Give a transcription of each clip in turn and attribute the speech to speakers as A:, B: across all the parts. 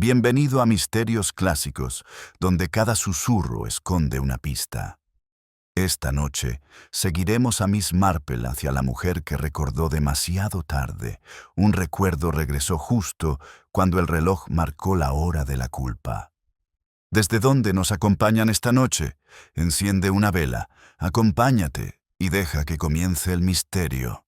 A: Bienvenido a Misterios Clásicos, donde cada susurro esconde una pista. Esta noche seguiremos a Miss Marple hacia la mujer que recordó demasiado tarde. Un recuerdo regresó justo cuando el reloj marcó la hora de la culpa. ¿Desde dónde nos acompañan esta noche? Enciende una vela, acompáñate y deja que comience el misterio.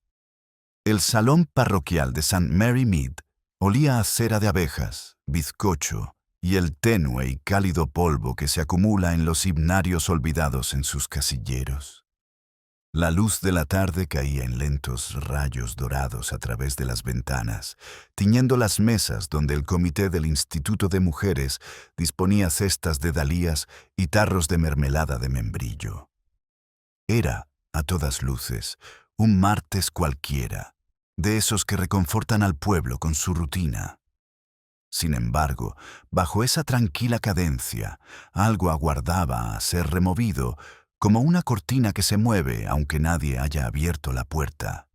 A: El salón parroquial de St. Mary Mead olía a cera de abejas, bizcocho y el tenue y cálido polvo que se acumula en los himnarios olvidados en sus casilleros. La luz de la tarde caía en lentos rayos dorados a través de las ventanas, tiñendo las mesas donde el comité del Instituto de Mujeres disponía cestas de dalías y tarros de mermelada de membrillo. Era, a todas luces, un martes cualquiera, de esos que reconfortan al pueblo con su rutina. Sin embargo, bajo esa tranquila cadencia, algo aguardaba a ser removido, como una cortina que se mueve aunque nadie haya abierto la puerta.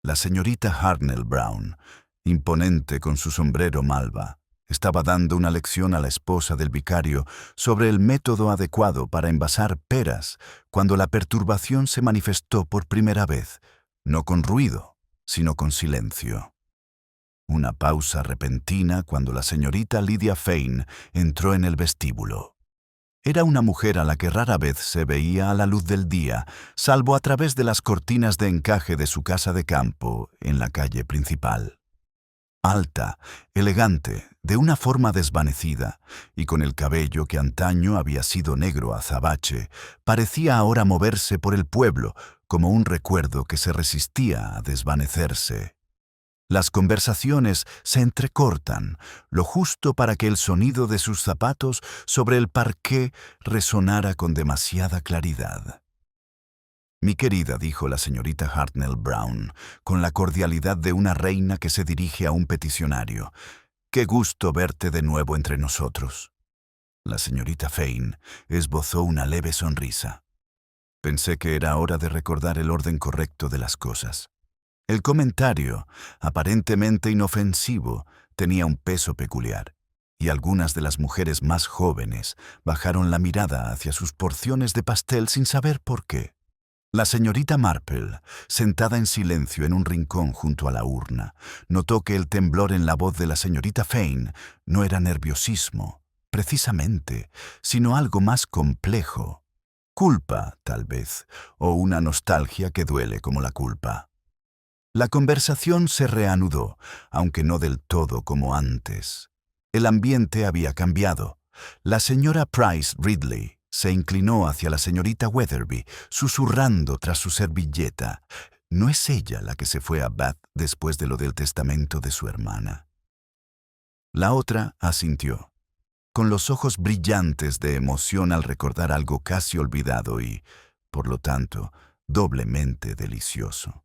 A: La señorita Hartnell Brown, imponente con su sombrero malva, estaba dando una lección a la esposa del vicario sobre el método adecuado para envasar peras cuando la perturbación se manifestó por primera vez, no con ruido, sino con silencio. Una pausa repentina cuando la señorita Lydia Fane entró en el vestíbulo. Era una mujer a la que rara vez se veía a la luz del día, salvo a través de las cortinas de encaje de su casa de campo en la calle principal. Alta, elegante, de una forma desvanecida, y con el cabello que antaño había sido negro azabache, parecía ahora moverse por el pueblo como un recuerdo que se resistía a desvanecerse. Las conversaciones se entrecortan, lo justo para que el sonido de sus zapatos sobre el parqué resonara con demasiada claridad. «Mi querida», dijo la señorita Hartnell Brown, con la cordialidad de una reina que se dirige a un peticionario, «qué gusto verte de nuevo entre nosotros». La señorita Fane esbozó una leve sonrisa. Pensé que era hora de recordar el orden correcto de las cosas. El comentario, aparentemente inofensivo, tenía un peso peculiar, y algunas de las mujeres más jóvenes bajaron la mirada hacia sus porciones de pastel sin saber por qué. La señorita Marple, sentada en silencio en un rincón junto a la urna, notó que el temblor en la voz de la señorita Fane no era nerviosismo, precisamente, sino algo más complejo. Culpa, tal vez, o una nostalgia que duele como la culpa. La conversación se reanudó, aunque no del todo como antes. El ambiente había cambiado. La señora Price Ridley se inclinó hacia la señorita Weatherby, susurrando tras su servilleta. ¿No es ella la que se fue a Bath después de lo del testamento de su hermana? La otra asintió, con los ojos brillantes de emoción al recordar algo casi olvidado y, por lo tanto, doblemente delicioso.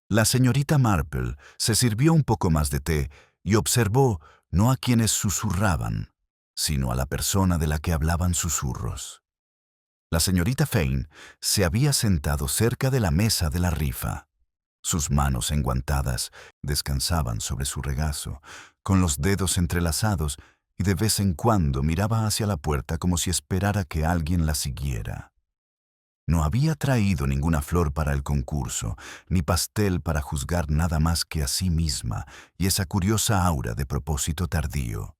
A: La señorita Marple se sirvió un poco más de té y observó no a quienes susurraban, sino a la persona de la que hablaban susurros. La señorita Fane se había sentado cerca de la mesa de la rifa. Sus manos enguantadas descansaban sobre su regazo, con los dedos entrelazados, y de vez en cuando miraba hacia la puerta como si esperara que alguien la siguiera. No había traído ninguna flor para el concurso, ni pastel para juzgar nada más que a sí misma y esa curiosa aura de propósito tardío.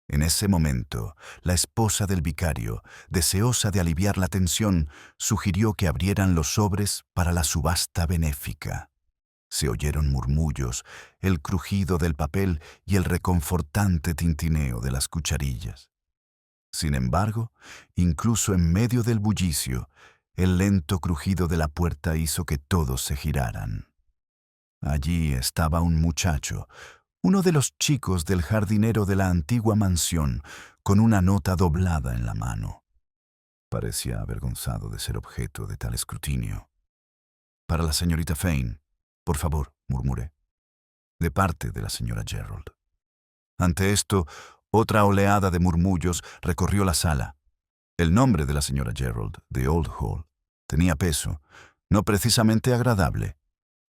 A: En ese momento, la esposa del vicario, deseosa de aliviar la tensión, sugirió que abrieran los sobres para la subasta benéfica. Se oyeron murmullos, el crujido del papel y el reconfortante tintineo de las cucharillas. Sin embargo, incluso en medio del bullicio, el lento crujido de la puerta hizo que todos se giraran. Allí estaba un muchacho, uno de los chicos del jardinero de la antigua mansión, con una nota doblada en la mano. Parecía avergonzado de ser objeto de tal escrutinio. «Para la señorita Fane, por favor», murmuré, de parte de la señora Gerald. Ante esto, otra oleada de murmullos recorrió la sala. El nombre de la señora Gerald, de Old Hall, tenía peso, no precisamente agradable.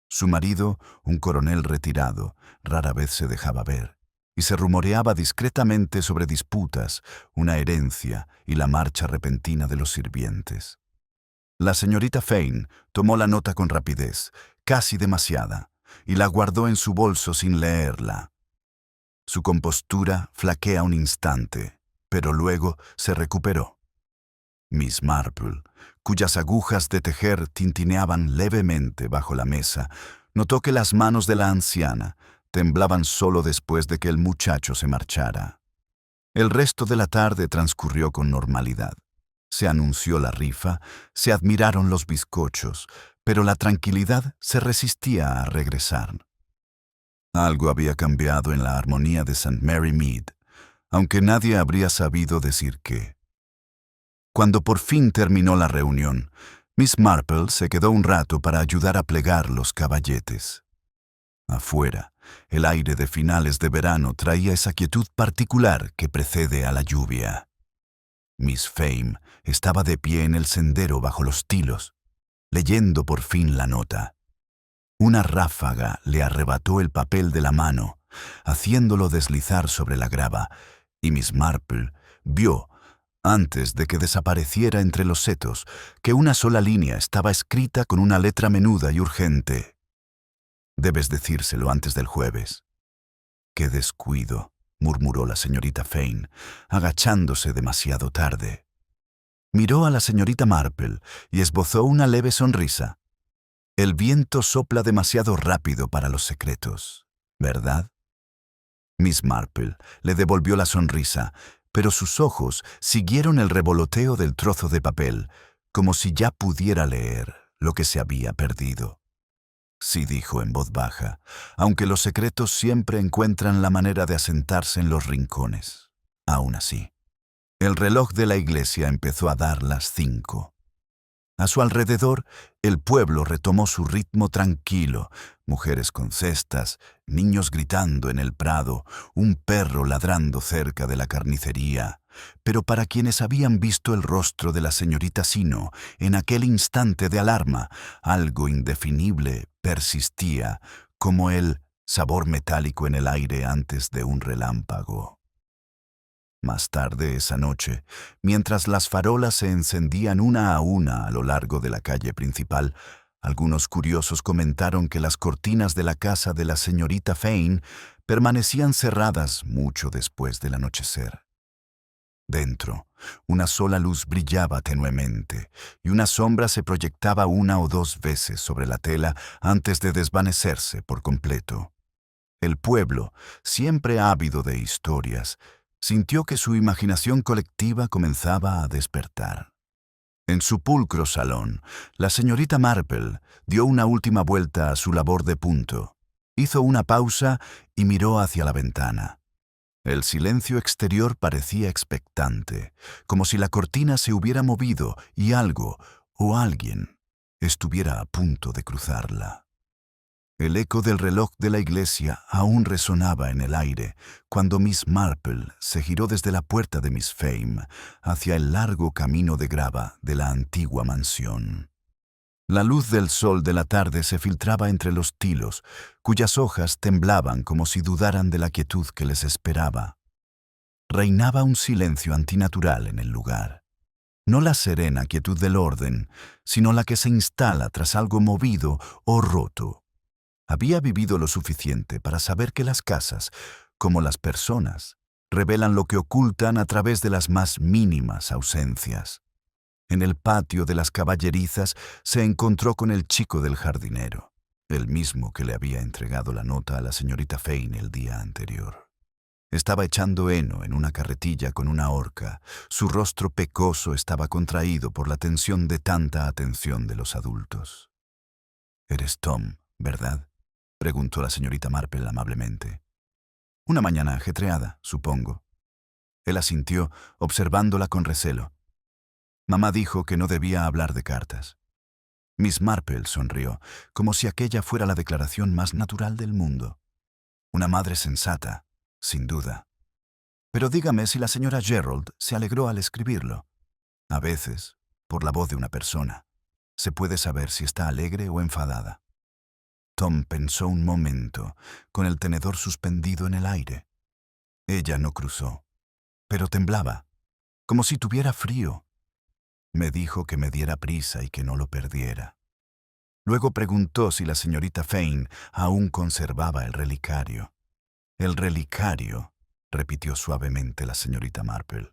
A: Su marido, un coronel retirado, rara vez se dejaba ver, y se rumoreaba discretamente sobre disputas, una herencia y la marcha repentina de los sirvientes. La señorita Fane tomó la nota con rapidez, casi demasiada, y la guardó en su bolso sin leerla. Su compostura flaquea un instante, pero luego se recuperó. Miss Marple, cuyas agujas de tejer tintineaban levemente bajo la mesa, notó que las manos de la anciana temblaban solo después de que el muchacho se marchara. El resto de la tarde transcurrió con normalidad. Se anunció la rifa, se admiraron los bizcochos, pero la tranquilidad se resistía a regresar. Algo había cambiado en la armonía de St. Mary Mead, aunque nadie habría sabido decir qué. Cuando por fin terminó la reunión, Miss Marple se quedó un rato para ayudar a plegar los caballetes. Afuera, el aire de finales de verano traía esa quietud particular que precede a la lluvia. Miss Fame estaba de pie en el sendero bajo los tilos, leyendo por fin la nota. Una ráfaga le arrebató el papel de la mano, haciéndolo deslizar sobre la grava, y Miss Marple vio, antes de que desapareciera entre los setos, que una sola línea estaba escrita con una letra menuda y urgente. «Debes decírselo antes del jueves». «Qué descuido», murmuró la señorita Fane, agachándose demasiado tarde. Miró a la señorita Marple y esbozó una leve sonrisa. «El viento sopla demasiado rápido para los secretos, ¿verdad?» Miss Marple le devolvió la sonrisa, pero sus ojos siguieron el revoloteo del trozo de papel, como si ya pudiera leer lo que se había perdido. Sí, dijo en voz baja, aunque los secretos siempre encuentran la manera de asentarse en los rincones. Aún así, el reloj de la iglesia empezó a dar las 5. A su alrededor, el pueblo retomó su ritmo tranquilo, mujeres con cestas, niños gritando en el prado, un perro ladrando cerca de la carnicería. Pero para quienes habían visto el rostro de la señorita Sino en aquel instante de alarma, algo indefinible persistía, como el sabor metálico en el aire antes de un relámpago. Más tarde esa noche, mientras las farolas se encendían una a lo largo de la calle principal, algunos curiosos comentaron que las cortinas de la casa de la señorita Fane permanecían cerradas mucho después del anochecer. Dentro, una sola luz brillaba tenuemente, y una sombra se proyectaba 1 o 2 veces sobre la tela antes de desvanecerse por completo. El pueblo, siempre ávido de historias, sintió que su imaginación colectiva comenzaba a despertar. En su pulcro salón, la señorita Marple dio una última vuelta a su labor de punto, hizo una pausa y miró hacia la ventana. El silencio exterior parecía expectante, como si la cortina se hubiera movido y algo o alguien estuviera a punto de cruzarla. El eco del reloj de la iglesia aún resonaba en el aire cuando Miss Marple se giró desde la puerta de Miss Fame hacia el largo camino de grava de la antigua mansión. La luz del sol de la tarde se filtraba entre los tilos, cuyas hojas temblaban como si dudaran de la quietud que les esperaba. Reinaba un silencio antinatural en el lugar. No la serena quietud del orden, sino la que se instala tras algo movido o roto. Había vivido lo suficiente para saber que las casas, como las personas, revelan lo que ocultan a través de las más mínimas ausencias. En el patio de las caballerizas se encontró con el chico del jardinero, el mismo que le había entregado la nota a la señorita Fane el día anterior. Estaba echando heno en una carretilla con una horca. Su rostro pecoso estaba contraído por la tensión de tanta atención de los adultos. «Eres Tom, ¿verdad?», preguntó la señorita Marple amablemente. «Una mañana ajetreada, supongo». Él asintió, observándola con recelo. Mamá dijo que no debía hablar de cartas. Miss Marple sonrió, como si aquella fuera la declaración más natural del mundo. Una madre sensata, sin duda. Pero dígame si la señora Gerald se alegró al escribirlo. A veces, por la voz de una persona, se puede saber si está alegre o enfadada. Tom pensó un momento, con el tenedor suspendido en el aire. Ella no cruzó, pero temblaba, como si tuviera frío. Me dijo que me diera prisa y que no lo perdiera. Luego preguntó si la señorita Fane aún conservaba el relicario. «El relicario», repitió suavemente la señorita Marple.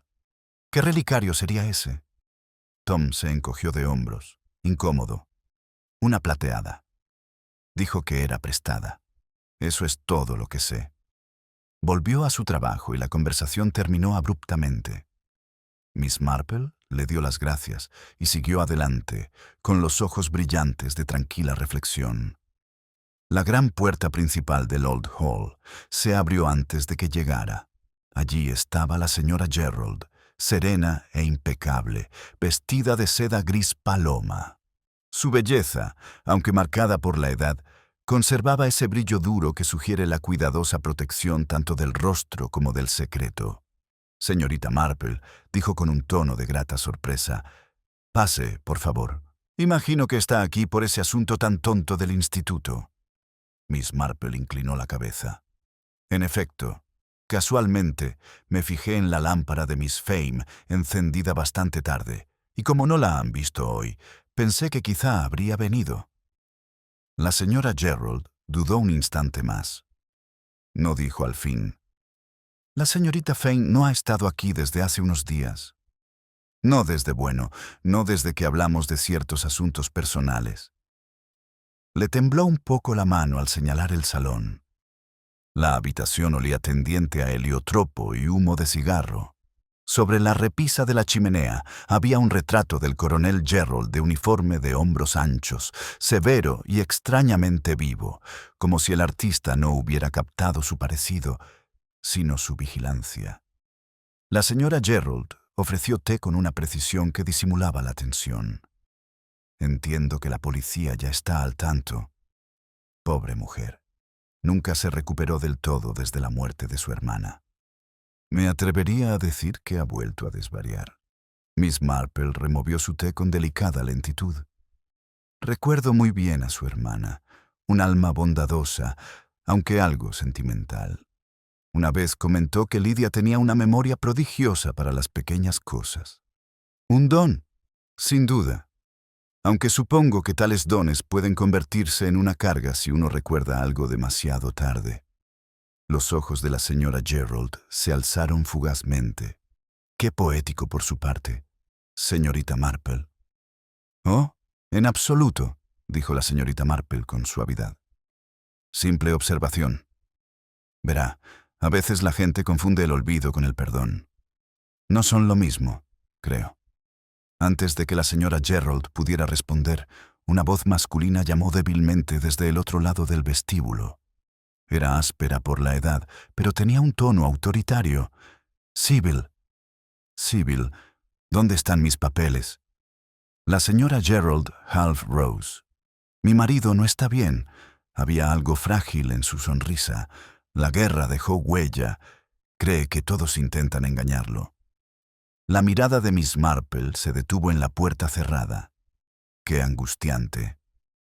A: «¿Qué relicario sería ese?» Tom se encogió de hombros, incómodo. «Una plateada». Dijo que era prestada. «Eso es todo lo que sé». Volvió a su trabajo y la conversación terminó abruptamente. Miss Marple le dio las gracias y siguió adelante, con los ojos brillantes de tranquila reflexión. La gran puerta principal del Old Hall se abrió antes de que llegara. Allí estaba la señora Gerald, serena e impecable, vestida de seda gris paloma. Su belleza, aunque marcada por la edad, conservaba ese brillo duro que sugiere la cuidadosa protección tanto del rostro como del secreto. «Señorita Marple», dijo con un tono de grata sorpresa, «pase, por favor. Imagino que está aquí por ese asunto tan tonto del instituto». Miss Marple inclinó la cabeza. «En efecto, casualmente me fijé en la lámpara de Miss Fame encendida bastante tarde, y como no la han visto hoy, pensé que quizá habría venido». La señora Gerald dudó un instante más. No dijo al fin: «La señorita Fane no ha estado aquí desde hace unos días». No desde que hablamos de ciertos asuntos personales. Le tembló un poco la mano al señalar el salón. La habitación olía tendiente a heliotropo y humo de cigarro. Sobre la repisa de la chimenea había un retrato del coronel Gerald de uniforme de hombros anchos, severo y extrañamente vivo, como si el artista no hubiera captado su parecido, sino su vigilancia. La señora Gerald ofreció té con una precisión que disimulaba la tensión. «Entiendo que la policía ya está al tanto». Pobre mujer. Nunca se recuperó del todo desde la muerte de su hermana. Me atrevería a decir que ha vuelto a desvariar. Miss Marple removió su té con delicada lentitud. Recuerdo muy bien a su hermana, un alma bondadosa, aunque algo sentimental. Una vez comentó que Lidia tenía una memoria prodigiosa para las pequeñas cosas. Un don, sin duda, aunque supongo que tales dones pueden convertirse en una carga si uno recuerda algo demasiado tarde. Los ojos de la señora Gerald se alzaron fugazmente. Qué poético por su parte, señorita Marple. «Oh, en absoluto», dijo la señorita Marple con suavidad. «Simple observación. Verá, a veces la gente confunde el olvido con el perdón. No son lo mismo, creo». Antes de que la señora Gerald pudiera responder, una voz masculina llamó débilmente desde el otro lado del vestíbulo. Era áspera por la edad, pero tenía un tono autoritario. «Sybil. Sybil, ¿dónde están mis papeles?» La señora Gerald half rose. «Mi marido no está bien». Había algo frágil en su sonrisa. La guerra dejó huella. Cree que todos intentan engañarlo. La mirada de Miss Marple se detuvo en la puerta cerrada. Qué angustiante.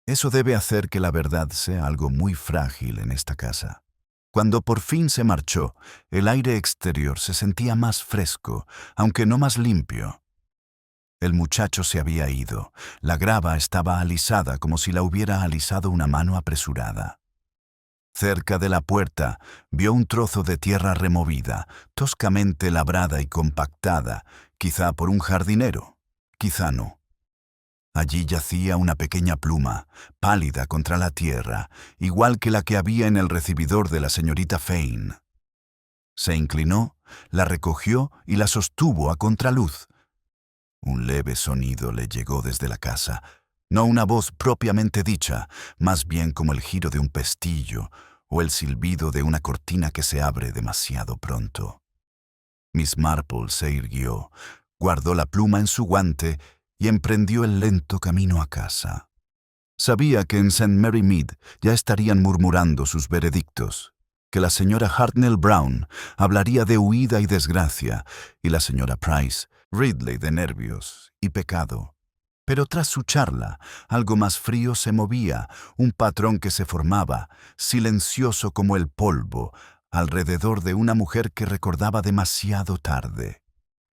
A: Eso debe hacer que la verdad sea algo muy frágil en esta casa. Cuando por fin se marchó, el aire exterior se sentía más fresco, aunque no más limpio. El muchacho se había ido. La grava estaba alisada como si la hubiera alisado una mano apresurada. Cerca de la puerta vio un trozo de tierra removida, toscamente labrada y compactada, quizá por un jardinero, quizá no. Allí yacía una pequeña pluma, pálida contra la tierra, igual que la que había en el recibidor de la señorita Fane. Se inclinó, la recogió y la sostuvo a contraluz. Un leve sonido le llegó desde la casa. No una voz propiamente dicha, más bien como el giro de un pestillo o el silbido de una cortina que se abre demasiado pronto. Miss Marple se irguió, guardó la pluma en su guante y emprendió el lento camino a casa. Sabía que en St. Mary Mead ya estarían murmurando sus veredictos, que la señora Hartnell Brown hablaría de huida y desgracia, y la señora Price, Ridley de nervios y pecado. Pero tras su charla, algo más frío se movía, un patrón que se formaba, silencioso como el polvo, alrededor de una mujer que recordaba demasiado tarde.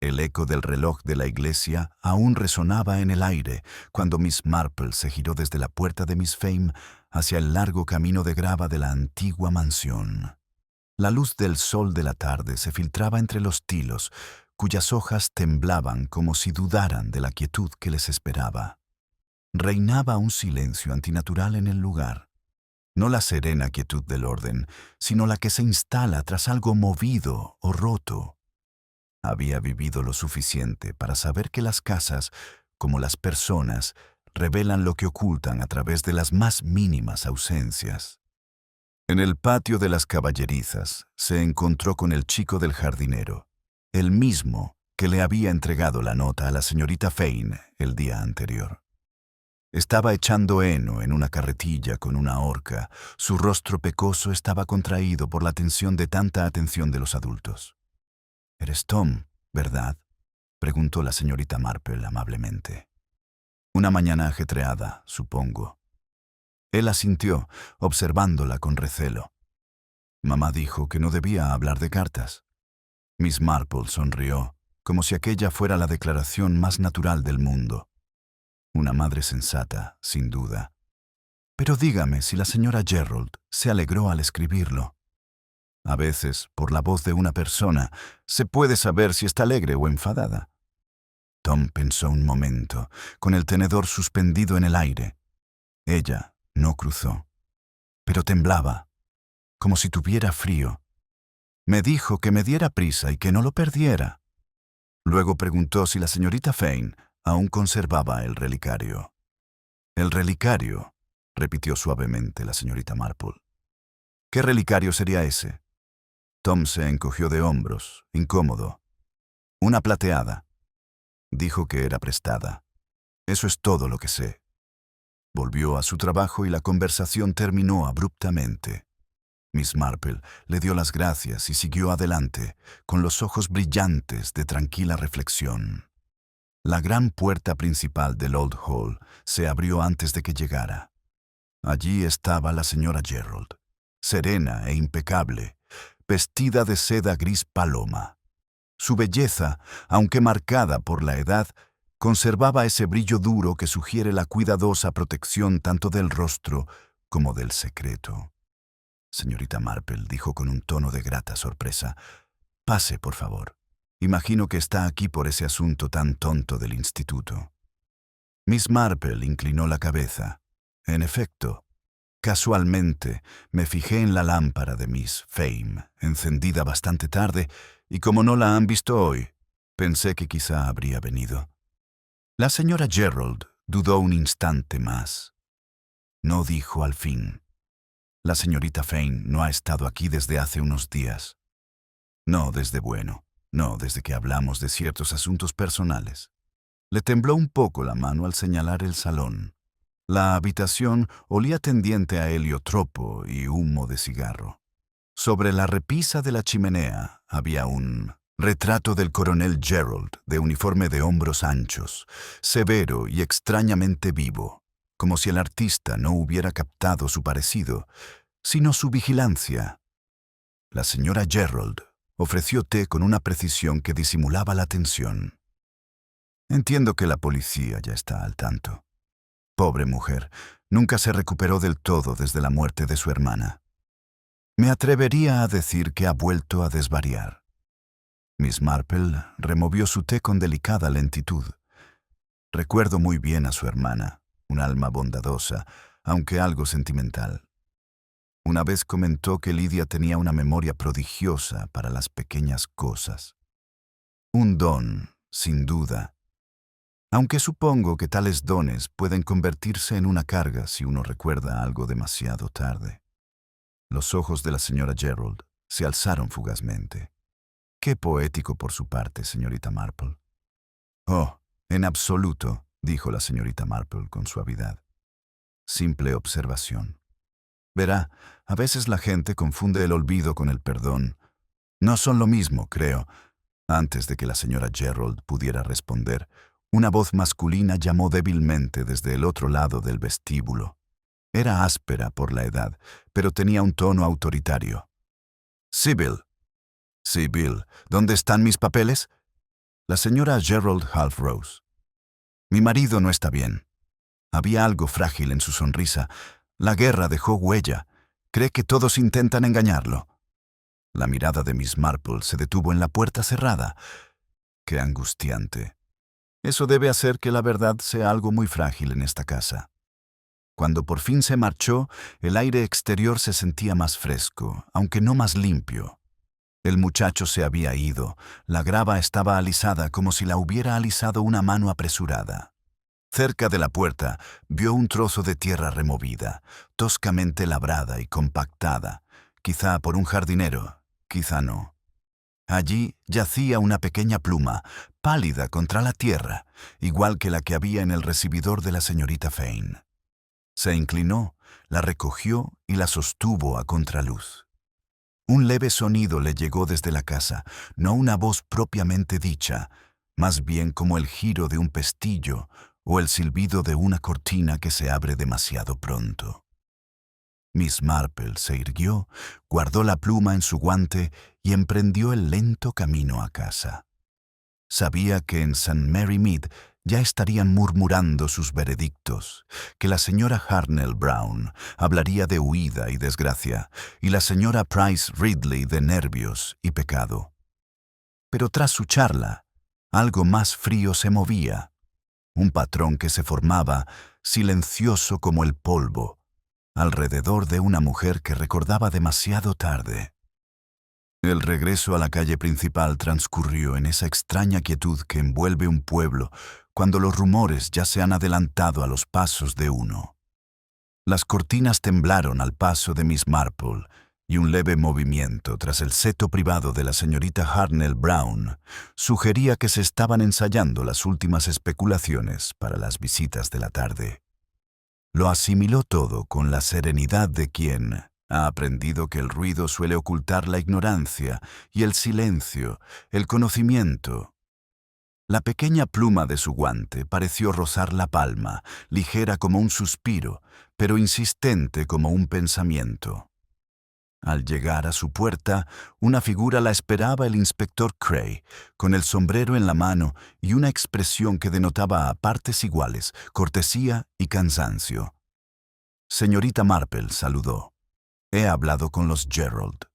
A: El eco del reloj de la iglesia aún resonaba en el aire cuando Miss Marple se giró desde la puerta de Miss Fame hacia el largo camino de grava de la antigua mansión. La luz del sol de la tarde se filtraba entre los tilos, cuyas hojas temblaban como si dudaran de la quietud que les esperaba. Reinaba un silencio antinatural en el lugar. No la serena quietud del orden, sino la que se instala tras algo movido o roto. Había vivido lo suficiente para saber que las casas, como las personas, revelan lo que ocultan a través de las más mínimas ausencias. En el patio de las caballerizas se encontró con el chico del jardinero, el mismo que le había entregado la nota a la señorita Fane el día anterior. Estaba echando heno en una carretilla con una horca. Su rostro pecoso estaba contraído por la tensión de tanta atención de los adultos. «Eres Tom, ¿verdad?», preguntó la señorita Marple amablemente. «Una mañana ajetreada, supongo». Él asintió, observándola con recelo. «Mamá dijo que no debía hablar de cartas». Miss Marple sonrió, como si aquella fuera la declaración más natural del mundo. Una madre sensata, sin duda. «Pero dígame si la señora Gerald se alegró al escribirlo». A veces, por la voz de una persona, se puede saber si está alegre o enfadada. Tom pensó un momento, con el tenedor suspendido en el aire. Ella no cruzó, pero temblaba, como si tuviera frío. Me dijo que me diera prisa y que no lo perdiera. Luego preguntó si la señorita Fane aún conservaba el relicario. «El relicario», repitió suavemente la señorita Marple. «¿Qué relicario sería ese?» Tom se encogió de hombros, incómodo. «Una plateada». Dijo que era prestada. «Eso es todo lo que sé». Volvió a su trabajo y la conversación terminó abruptamente. Miss Marple le dio las gracias y siguió adelante, con los ojos brillantes de tranquila reflexión. La gran puerta principal del Old Hall se abrió antes de que llegara. Allí estaba la señora Gerald, serena e impecable, vestida de seda gris paloma. Su belleza, aunque marcada por la edad, conservaba ese brillo duro que sugiere la cuidadosa protección tanto del rostro como del secreto. «Señorita Marple», dijo con un tono de grata sorpresa, «pase, por favor. Imagino que está aquí por ese asunto tan tonto del instituto». Miss Marple inclinó la cabeza. «En efecto, casualmente me fijé en la lámpara de Miss Fame, encendida bastante tarde, y como no la han visto hoy, pensé que quizá habría venido». La señora Gerald dudó un instante más. No dijo al fin: «La señorita Fane no ha estado aquí desde hace unos días». No desde que hablamos de ciertos asuntos personales. Le tembló un poco la mano al señalar el salón. La habitación olía tendiente a heliotropo y humo de cigarro. Sobre la repisa de la chimenea había un retrato del coronel Gerald, de uniforme de hombros anchos, severo y extrañamente vivo, como si el artista no hubiera captado su parecido, sino su vigilancia. La señora Gerald ofreció té con una precisión que disimulaba la tensión. «Entiendo que la policía ya está al tanto. Pobre mujer, nunca se recuperó del todo desde la muerte de su hermana. Me atrevería a decir que ha vuelto a desvariar». Miss Marple removió su té con delicada lentitud. «Recuerdo muy bien a su hermana, un alma bondadosa, aunque algo sentimental. Una vez comentó que Lidia tenía una memoria prodigiosa para las pequeñas cosas. Un don, sin duda, aunque supongo que tales dones pueden convertirse en una carga si uno recuerda algo demasiado tarde». Los ojos de la señora Gerald se alzaron fugazmente. «Qué poético por su parte, señorita Marple». «Oh, en absoluto», dijo la señorita Marple con suavidad. «Simple observación. Verá, a veces la gente confunde el olvido con el perdón. No son lo mismo, creo». Antes de que la señora Gerald pudiera responder, una voz masculina llamó débilmente desde el otro lado del vestíbulo. Era áspera por la edad, pero tenía un tono autoritario. Sybil. Sybil, ¿dónde están mis papeles? La señora Gerald Halfrose. Mi marido no está bien. Había algo frágil en su sonrisa. La guerra dejó huella. Cree que todos intentan engañarlo. La mirada de Miss Marple se detuvo en la puerta cerrada. Qué angustiante. Eso debe hacer que la verdad sea algo muy frágil en esta casa. Cuando por fin se marchó, el aire exterior se sentía más fresco, aunque no más limpio. El muchacho se había ido. La grava estaba alisada como si la hubiera alisado una mano apresurada. Cerca de la puerta vio un trozo de tierra removida, toscamente labrada y compactada, quizá por un jardinero, quizá no. Allí yacía una pequeña pluma, pálida contra la tierra, igual que la que había en el recibidor de la señorita Fane. Se inclinó, la recogió y la sostuvo a contraluz. Un leve sonido le llegó desde la casa, no una voz propiamente dicha, más bien como el giro de un pestillo o el silbido de una cortina que se abre demasiado pronto. Miss Marple se irguió, guardó la pluma en su guante y emprendió el lento camino a casa. Sabía que en St. Mary Mead ya estarían murmurando sus veredictos, que la señora Harnell Brown hablaría de huida y desgracia, y la señora Price Ridley de nervios y pecado. Pero tras su charla, algo más frío se movía, un patrón que se formaba, silencioso como el polvo, alrededor de una mujer que recordaba demasiado tarde. El regreso a la calle principal transcurrió en esa extraña quietud que envuelve un pueblo cuando los rumores ya se han adelantado a los pasos de uno. Las cortinas temblaron al paso de Miss Marple y un leve movimiento tras el seto privado de la señorita Harnell Brown sugería que se estaban ensayando las últimas especulaciones para las visitas de la tarde. Lo asimiló todo con la serenidad de quien ha aprendido que el ruido suele ocultar la ignorancia y el silencio, el conocimiento. La pequeña pluma de su guante pareció rozar la palma, ligera como un suspiro, pero insistente como un pensamiento. Al llegar a su puerta, una figura la esperaba el inspector Cray, con el sombrero en la mano y una expresión que denotaba a partes iguales cortesía y cansancio. Señorita Marple saludó. He hablado con los Gerald.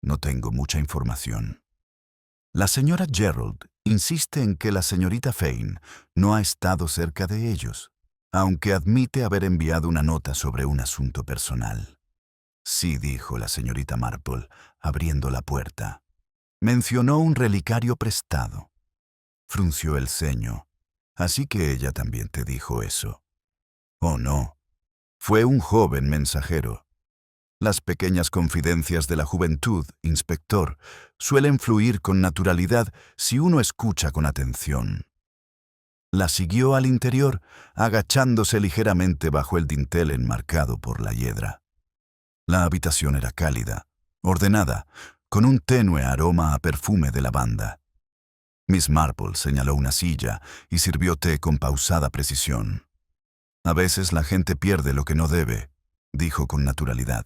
A: No tengo mucha información. La señora Gerald insiste en que la señorita Fane no ha estado cerca de ellos, aunque admite haber enviado una nota sobre un asunto personal. Sí, dijo la señorita Marple, abriendo la puerta. Mencionó un relicario prestado. Frunció el ceño. Así que ella también te dijo eso. Oh, no. Fue un joven mensajero. Las pequeñas confidencias de la juventud, inspector, suelen fluir con naturalidad si uno escucha con atención. La siguió al interior, agachándose ligeramente bajo el dintel enmarcado por la hiedra. La habitación era cálida, ordenada, con un tenue aroma a perfume de lavanda. Miss Marple señaló una silla y sirvió té con pausada precisión. A veces la gente pierde lo que no debe, dijo con naturalidad.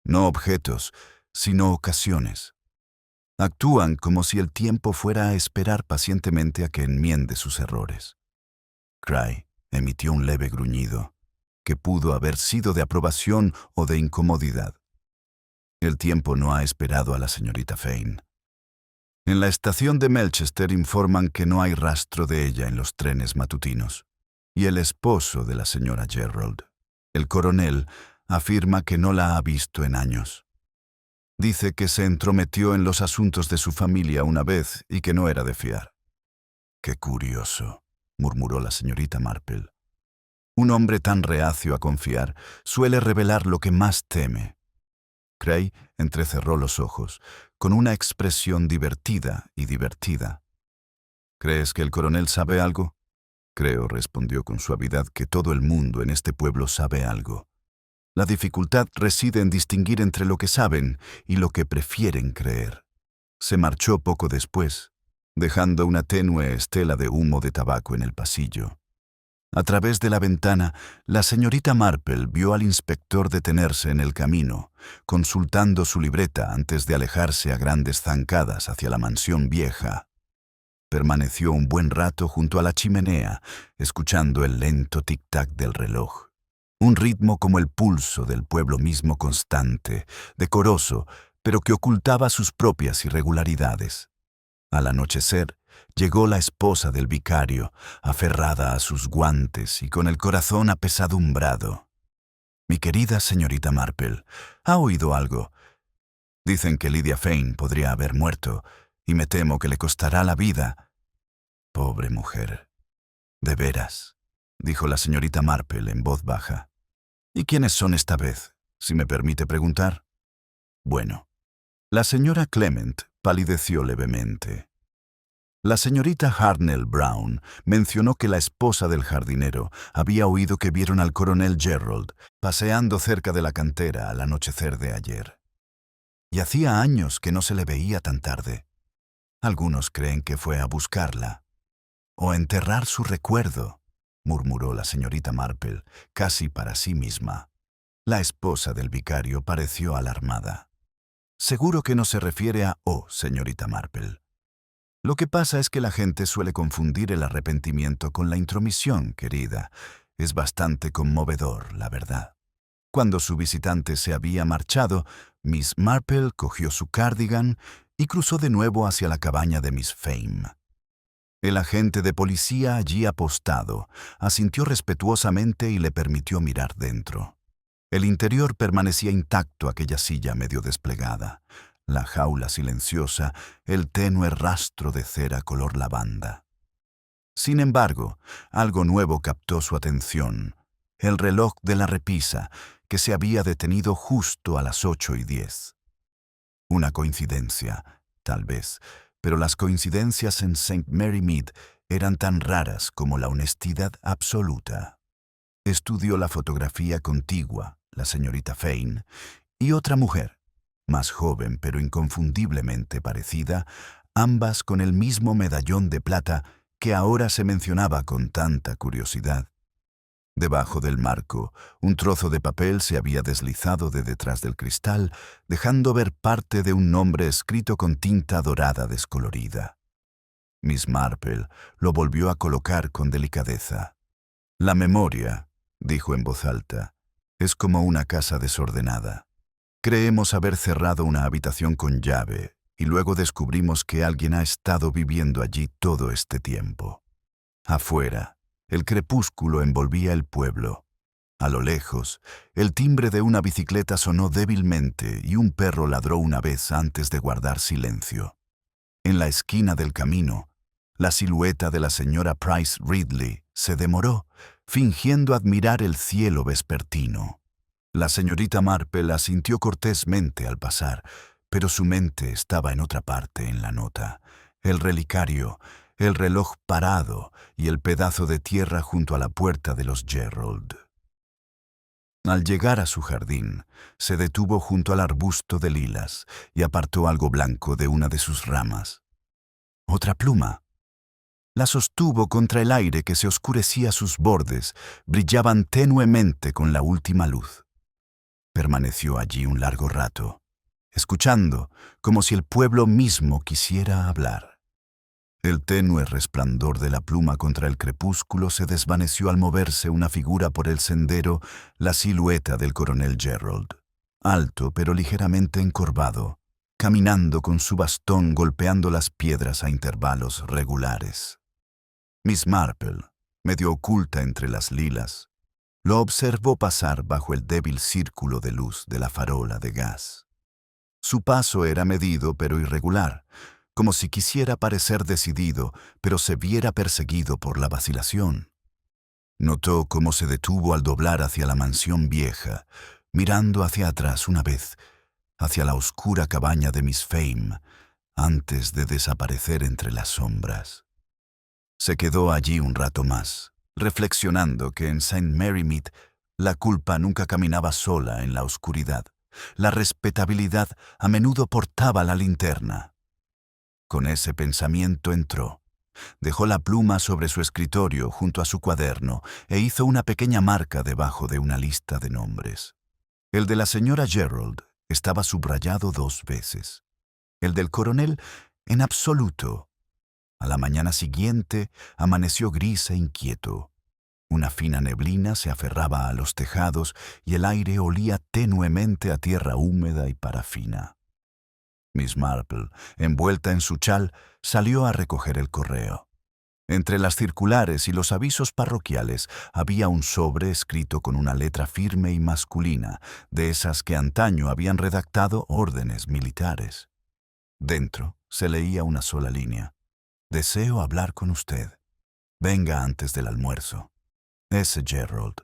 A: No objetos, sino ocasiones. Actúan como si el tiempo fuera a esperar pacientemente a que enmiende sus errores. Cray emitió un leve gruñido, que pudo haber sido de aprobación o de incomodidad. El tiempo no ha esperado a la señorita Fane. En la estación de Melchester informan que no hay rastro de ella en los trenes matutinos. Y el esposo de la señora Gerald, el coronel, afirma que no la ha visto en años. Dice que se entrometió en los asuntos de su familia una vez y que no era de fiar. «Qué curioso», murmuró la señorita Marple. Un hombre tan reacio a confiar suele revelar lo que más teme. Cray entrecerró los ojos, con una expresión divertida y divertida. «¿Crees que el coronel sabe algo?» «Creo», respondió con suavidad, «que todo el mundo en este pueblo sabe algo. La dificultad reside en distinguir entre lo que saben y lo que prefieren creer». Se marchó poco después, dejando una tenue estela de humo de tabaco en el pasillo. A través de la ventana, la señorita Marple vio al inspector detenerse en el camino, consultando su libreta antes de alejarse a grandes zancadas hacia la mansión vieja. Permaneció un buen rato junto a la chimenea, escuchando el lento tic-tac del reloj. Un ritmo como el pulso del pueblo mismo, constante, decoroso, pero que ocultaba sus propias irregularidades. Al anochecer, llegó la esposa del vicario, aferrada a sus guantes y con el corazón apesadumbrado. «Mi querida señorita Marple, ¿ha oído algo? Dicen que Lydia Fane podría haber muerto, y me temo que le costará la vida». «Pobre mujer. De veras», dijo la señorita Marple en voz baja. «¿Y quiénes son esta vez, si me permite preguntar?» «Bueno». La señora Clement palideció levemente. La señorita Hartnell Brown mencionó que la esposa del jardinero había oído que vieron al coronel Gerald paseando cerca de la cantera al anochecer de ayer. Y hacía años que no se le veía tan tarde. Algunos creen que fue a buscarla. «O enterrar su recuerdo», murmuró la señorita Marple, casi para sí misma. La esposa del vicario pareció alarmada. «Seguro que no se refiere a señorita Marple. Lo que pasa es que la gente suele confundir el arrepentimiento con la intromisión, querida. Es bastante conmovedor, la verdad». Cuando su visitante se había marchado, Miss Marple cogió su cardigan y cruzó de nuevo hacia la cabaña de Miss Fame. El agente de policía allí apostado asintió respetuosamente y le permitió mirar dentro. El interior permanecía intacto, aquella silla medio desplegada, la jaula silenciosa, el tenue rastro de cera color lavanda. Sin embargo, algo nuevo captó su atención: el reloj de la repisa, que se había detenido justo a las 8:10. Una coincidencia, tal vez, pero las coincidencias en St. Mary Mead eran tan raras como la honestidad absoluta. Estudió la fotografía contigua, la señorita Fane, y otra mujer, más joven pero inconfundiblemente parecida, ambas con el mismo medallón de plata que ahora se mencionaba con tanta curiosidad. Debajo del marco, un trozo de papel se había deslizado de detrás del cristal, dejando ver parte de un nombre escrito con tinta dorada descolorida. Miss Marple lo volvió a colocar con delicadeza. «La memoria», dijo en voz alta, «es como una casa desordenada. Creemos haber cerrado una habitación con llave y luego descubrimos que alguien ha estado viviendo allí todo este tiempo. Afuera, el crepúsculo envolvía el pueblo. A lo lejos, el timbre de una bicicleta sonó débilmente y un perro ladró una vez antes de guardar silencio. En la esquina del camino, la silueta de la señora Price Ridley se demoró, fingiendo admirar el cielo vespertino. La señorita Marple asintió cortésmente al pasar, pero su mente estaba en otra parte en la nota: el relicario, el reloj parado y el pedazo de tierra junto a la puerta de los Gerald. Al llegar a su jardín, se detuvo junto al arbusto de lilas y apartó algo blanco de una de sus ramas. «Otra pluma». La sostuvo contra el aire que se oscurecía a sus bordes, brillaban tenuemente con la última luz. Permaneció allí un largo rato, escuchando, como si el pueblo mismo quisiera hablar. El tenue resplandor de la pluma contra el crepúsculo se desvaneció al moverse una figura por el sendero, la silueta del coronel Gerald, alto pero ligeramente encorvado, caminando con su bastón golpeando las piedras a intervalos regulares. Miss Marple, medio oculta entre las lilas, lo observó pasar bajo el débil círculo de luz de la farola de gas. Su paso era medido pero irregular, como si quisiera parecer decidido, pero se viera perseguido por la vacilación. Notó cómo se detuvo al doblar hacia la mansión vieja, mirando hacia atrás una vez, hacia la oscura cabaña de Miss Fame, antes de desaparecer entre las sombras. Se quedó allí un rato más, reflexionando que en St. Mary Mead la culpa nunca caminaba sola en la oscuridad. La respetabilidad a menudo portaba la linterna. Con ese pensamiento entró, Dejó la pluma sobre su escritorio junto a su cuaderno e hizo una pequeña marca debajo de una lista de nombres. El de la señora Gerald estaba subrayado 2 veces. El del coronel, en absoluto. A la mañana siguiente amaneció gris e inquieto. Una fina neblina se aferraba a los tejados y el aire olía tenuemente a tierra húmeda y parafina. Miss Marple, envuelta en su chal, salió a recoger el correo. Entre las circulares y los avisos parroquiales había un sobre escrito con una letra firme y masculina, de esas que antaño habían redactado órdenes militares. Dentro se leía una sola línea. «Deseo hablar con usted. Venga antes del almuerzo. S. Gerald».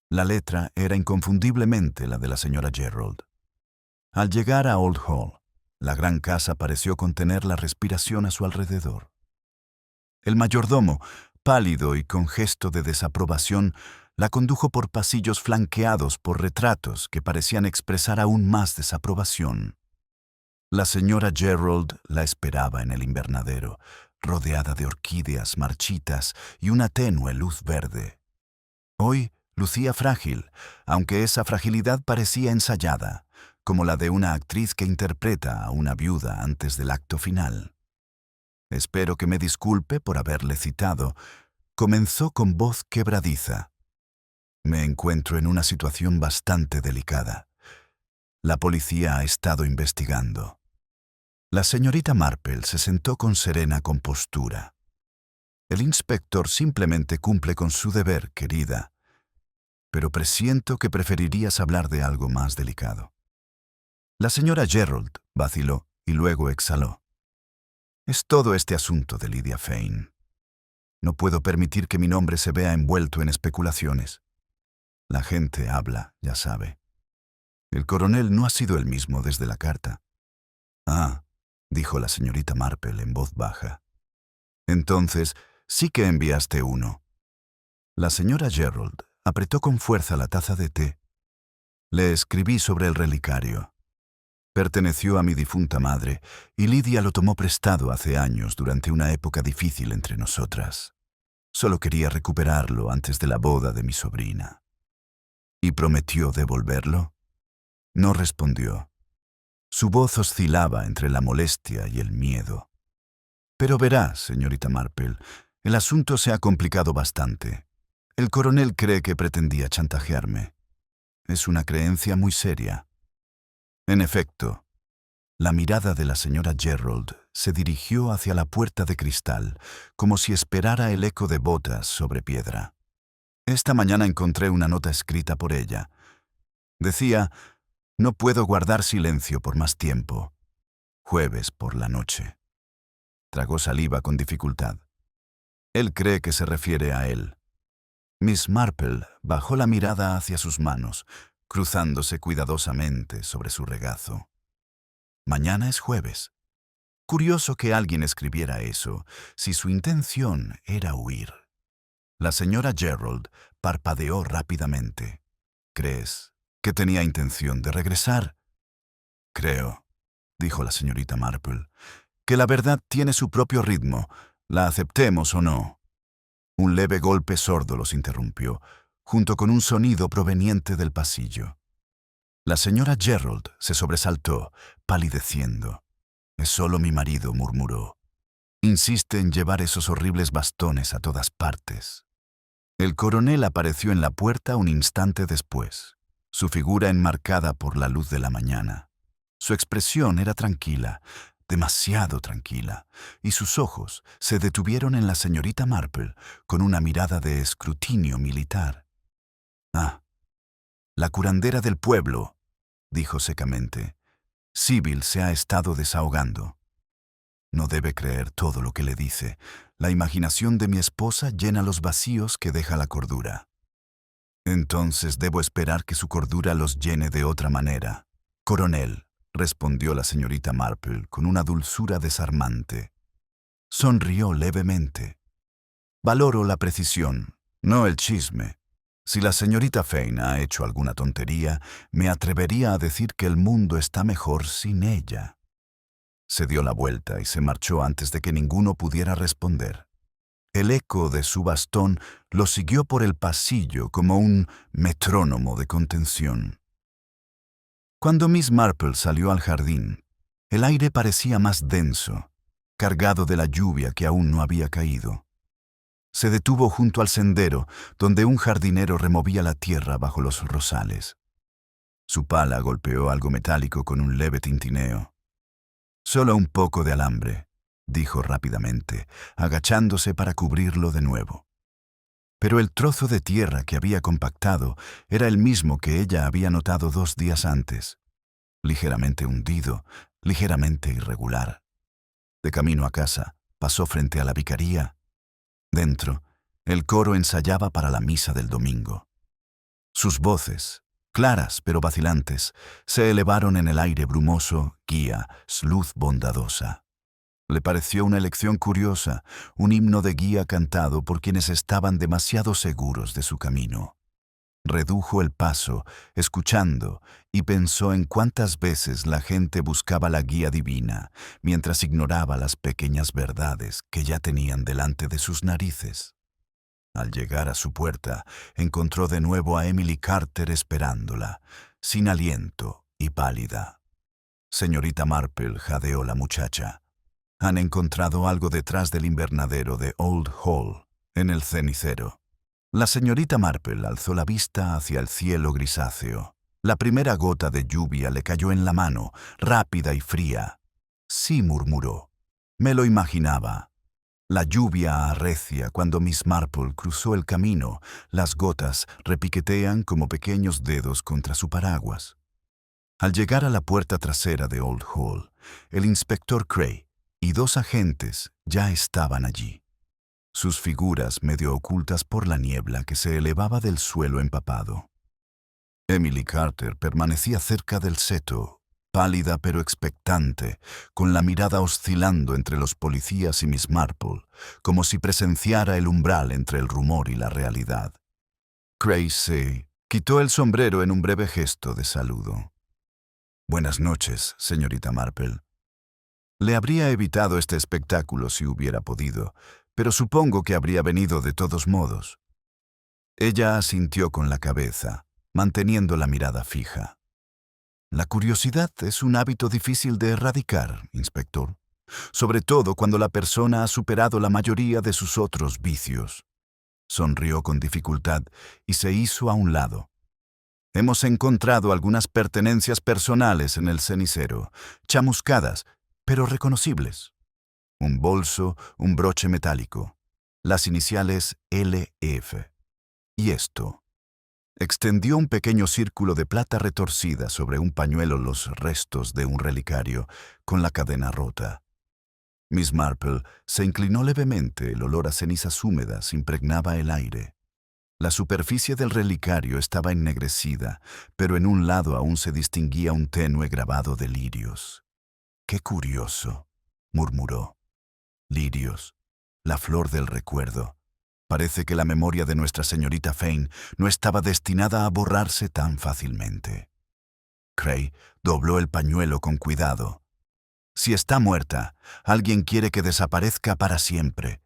A: La letra era inconfundiblemente la de la señora Gerald. Al llegar a Old Hall, la gran casa pareció contener la respiración a su alrededor. El mayordomo, pálido y con gesto de desaprobación, la condujo por pasillos flanqueados por retratos que parecían expresar aún más desaprobación. La señora Gerald la esperaba en el invernadero, rodeada de orquídeas marchitas y una tenue luz verde. Hoy lucía frágil, aunque esa fragilidad parecía ensayada, como la de una actriz que interpreta a una viuda antes del acto final. «Espero que me disculpe por haberle citado», comenzó con voz quebradiza. «Me encuentro en una situación bastante delicada. La policía ha estado investigando». La señorita Marple se sentó con serena compostura. «El inspector simplemente cumple con su deber, querida. Pero presiento que preferirías hablar de algo más delicado». La señora Gerald vaciló y luego exhaló. «Es todo este asunto de Lydia Fane. No puedo permitir que mi nombre se vea envuelto en especulaciones. La gente habla, ya sabe. El coronel no ha sido el mismo desde la carta». «Ah», dijo la señorita Marple en voz baja. «Entonces, sí que enviaste uno». La señora Gerald apretó con fuerza la taza de té. «Le escribí sobre el relicario. Perteneció a mi difunta madre, y Lydia lo tomó prestado hace años durante una época difícil entre nosotras. Solo quería recuperarlo antes de la boda de mi sobrina». «¿Y prometió devolverlo?» No respondió. Su voz oscilaba entre la molestia y el miedo. «Pero verá, señorita Marple, el asunto se ha complicado bastante. El coronel cree que pretendía chantajearme. Es una creencia muy seria». En efecto, la mirada de la señora Gerald se dirigió hacia la puerta de cristal, como si esperara el eco de botas sobre piedra. «Esta mañana encontré una nota escrita por ella. Decía: no puedo guardar silencio por más tiempo. Jueves por la noche». Tragó saliva con dificultad. Él cree que se refiere a él. Miss Marple bajó la mirada hacia sus manos, cruzándose cuidadosamente sobre su regazo. Mañana es jueves. Curioso que alguien escribiera eso, si su intención era huir. La señora Gerald parpadeó rápidamente. «¿Crees que tenía intención de regresar?» «Creo», dijo la señorita Marple, «que la verdad tiene su propio ritmo, la aceptemos o no». Un leve golpe sordo los interrumpió, junto con un sonido proveniente del pasillo. La señora Gerald se sobresaltó, palideciendo. «Es solo mi marido», murmuró. «Insiste en llevar esos horribles bastones a todas partes». El coronel apareció en la puerta un instante después, su figura enmarcada por la luz de la mañana. Su expresión era tranquila, demasiado tranquila, y sus ojos se detuvieron en la señorita Marple con una mirada de escrutinio militar. «Ah, la curandera del pueblo», dijo secamente. «Sibyl se ha estado desahogando. No debe creer todo lo que le dice. La imaginación de mi esposa llena los vacíos que deja la cordura». «Entonces debo esperar que su cordura los llene de otra manera». «Coronel», respondió la señorita Marple con una dulzura desarmante. Sonrió levemente. «Valoro la precisión, no el chisme. Si la señorita Fane ha hecho alguna tontería, me atrevería a decir que el mundo está mejor sin ella». Se dio la vuelta y se marchó antes de que ninguno pudiera responder. El eco de su bastón lo siguió por el pasillo como un metrónomo de contención. Cuando Miss Marple salió al jardín, el aire parecía más denso, cargado de la lluvia que aún no había caído. Se detuvo junto al sendero, donde un jardinero removía la tierra bajo los rosales. Su pala golpeó algo metálico con un leve tintineo. «Solo un poco de alambre», dijo rápidamente, agachándose para cubrirlo de nuevo. Pero el trozo de tierra que había compactado era el mismo que ella había notado 2 días antes, ligeramente hundido, ligeramente irregular. De camino a casa, pasó frente a la vicaría. Dentro, el coro ensayaba para la misa del domingo. Sus voces, claras pero vacilantes, se elevaron en el aire brumoso, guía, luz bondadosa. Le pareció una elección curiosa, un himno de guía cantado por quienes estaban demasiado seguros de su camino. Redujo el paso, escuchando, y pensó en cuántas veces la gente buscaba la guía divina, mientras ignoraba las pequeñas verdades que ya tenían delante de sus narices. Al llegar a su puerta, encontró de nuevo a Emily Carter esperándola, sin aliento y pálida. «Señorita Marple», jadeó la muchacha. «Han encontrado algo detrás del invernadero de Old Hall, en el cenicero». La señorita Marple alzó la vista hacia el cielo grisáceo. La primera gota de lluvia le cayó en la mano, rápida y fría. «Sí», murmuró. «Me lo imaginaba». La lluvia arrecia cuando Miss Marple cruzó el camino. Las gotas repiquetean como pequeños dedos contra su paraguas. Al llegar a la puerta trasera de Old Hall, el inspector Cray y 2 agentes ya estaban allí. Sus figuras medio ocultas por la niebla que se elevaba del suelo empapado. Emily Carter permanecía cerca del seto, pálida pero expectante, con la mirada oscilando entre los policías y Miss Marple, como si presenciara el umbral entre el rumor y la realidad. Cray se quitó el sombrero en un breve gesto de saludo. «Buenas noches, señorita Marple». Le habría evitado este espectáculo si hubiera podido, pero supongo que habría venido de todos modos. Ella asintió con la cabeza, manteniendo la mirada fija. «La curiosidad es un hábito difícil de erradicar, inspector, sobre todo cuando la persona ha superado la mayoría de sus otros vicios». Sonrió con dificultad y se hizo a un lado. «Hemos encontrado algunas pertenencias personales en el cenicero, chamuscadas, pero reconocibles. Un bolso, un broche metálico, las iniciales LF. Y esto». Extendió un pequeño círculo de plata retorcida sobre un pañuelo, los restos de un relicario, con la cadena rota. Miss Marple se inclinó levemente, el olor a cenizas húmedas impregnaba el aire. La superficie del relicario estaba ennegrecida, pero en un lado aún se distinguía un tenue grabado de lirios. «Qué curioso», murmuró. «Lirios, la flor del recuerdo. Parece que la memoria de Nuestra Señorita Fane no estaba destinada a borrarse tan fácilmente». Cray dobló el pañuelo con cuidado. «Si está muerta, alguien quiere que desaparezca para siempre,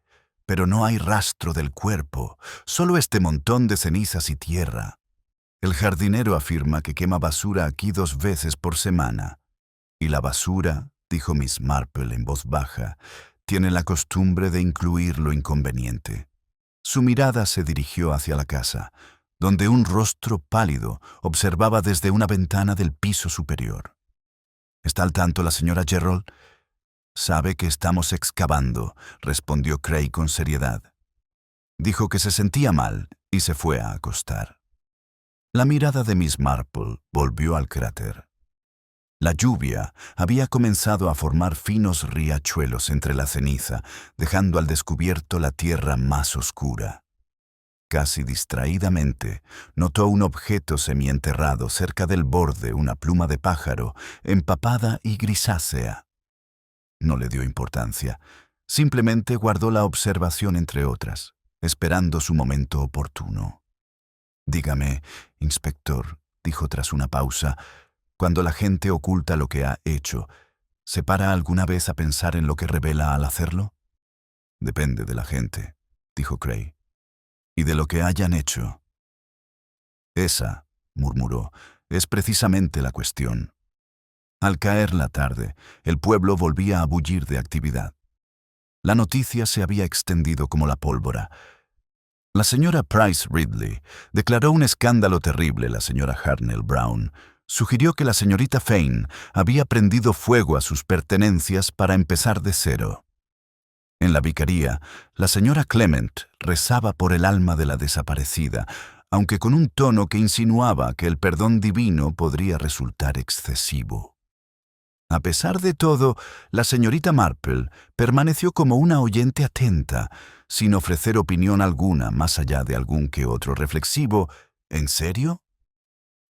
A: pero no hay rastro del cuerpo, solo este montón de cenizas y tierra. El jardinero afirma que quema basura aquí 2 veces por semana. Y la basura», dijo Miss Marple en voz baja, «tiene la costumbre de incluir lo inconveniente». Su mirada se dirigió hacia la casa, donde un rostro pálido observaba desde una ventana del piso superior. «¿Está al tanto la señora Gerald?» «Sabe que estamos excavando», respondió Cray con seriedad. Dijo que se sentía mal y se fue a acostar. La mirada de Miss Marple volvió al cráter. La lluvia había comenzado a formar finos riachuelos entre la ceniza, dejando al descubierto la tierra más oscura. Casi distraídamente, notó un objeto semienterrado cerca del borde, una pluma de pájaro, empapada y grisácea. No le dio importancia, simplemente guardó la observación entre otras, esperando su momento oportuno. «Dígame, inspector», dijo tras una pausa, «cuando la gente oculta lo que ha hecho, ¿Se para alguna vez a pensar en lo que revela al hacerlo? Depende de la gente, dijo Cray. Y de lo que hayan hecho. Esa, murmuró, es precisamente la cuestión. Al caer la tarde, el pueblo volvía a bullir de actividad. La noticia se había extendido como la pólvora. La señora Price Ridley declaró un escándalo terrible. La señora Hartnell Brown sugirió que la señorita Fane había prendido fuego a sus pertenencias para empezar de cero. En la vicaría, la señora Clement rezaba por el alma de la desaparecida, aunque con un tono que insinuaba que el perdón divino podría resultar excesivo. A pesar de todo, la señorita Marple permaneció como una oyente atenta, sin ofrecer opinión alguna más allá de algún que otro reflexivo «¿En serio?»,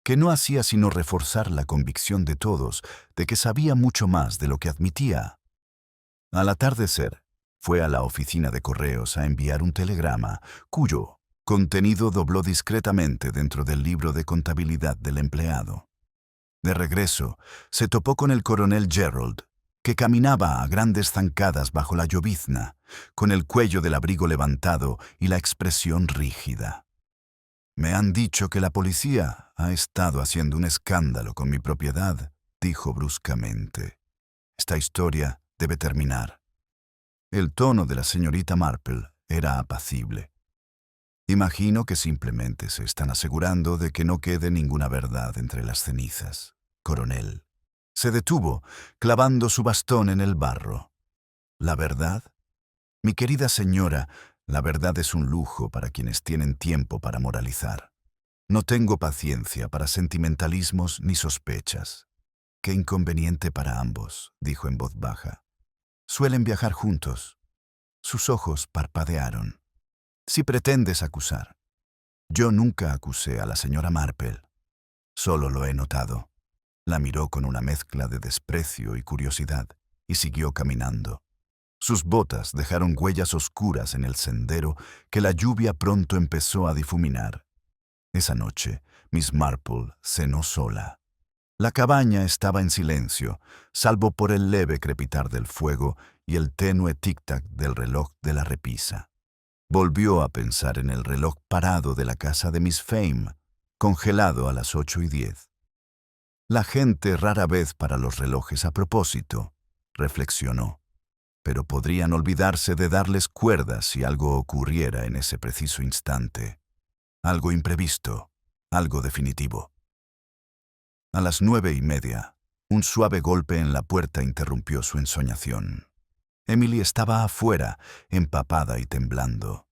A: que no hacía sino reforzar la convicción de todos de que sabía mucho más de lo que admitía. Al atardecer, fue a la oficina de correos a enviar un telegrama, cuyo contenido dobló discretamente dentro del libro de contabilidad del empleado. De regreso, se topó con el coronel Gerald, que caminaba a grandes zancadas bajo la llovizna, con el cuello del abrigo levantado y la expresión rígida. «Me han dicho que la policía ha estado haciendo un escándalo con mi propiedad», dijo bruscamente. «Esta historia debe terminar». El tono de la señorita Marple era apacible. «Imagino que simplemente se están asegurando de que no quede ninguna verdad entre las cenizas, coronel». Se detuvo, clavando su bastón en el barro. ¿La verdad? Mi querida señora, la verdad es un lujo para quienes tienen tiempo para moralizar. No tengo paciencia para sentimentalismos ni sospechas. «Qué inconveniente para ambos», dijo en voz baja. «Suelen viajar juntos». Sus ojos parpadearon. «Si pretendes acusar». «Yo nunca acusé a la señora Marple. Solo lo he notado». La miró con una mezcla de desprecio y curiosidad y siguió caminando. Sus botas dejaron huellas oscuras en el sendero que la lluvia pronto empezó a difuminar. Esa noche, Miss Marple cenó sola. La cabaña estaba en silencio, salvo por el leve crepitar del fuego y el tenue tic-tac del reloj de la repisa. Volvió a pensar en el reloj parado de la casa de Miss Fame, congelado a las 8:10. La gente rara vez para los relojes a propósito, reflexionó, pero podrían olvidarse de darles cuerda si algo ocurriera en ese preciso instante. Algo imprevisto, algo definitivo. A las 9:30, un suave golpe en la puerta interrumpió su ensoñación. Emily estaba afuera, empapada y temblando.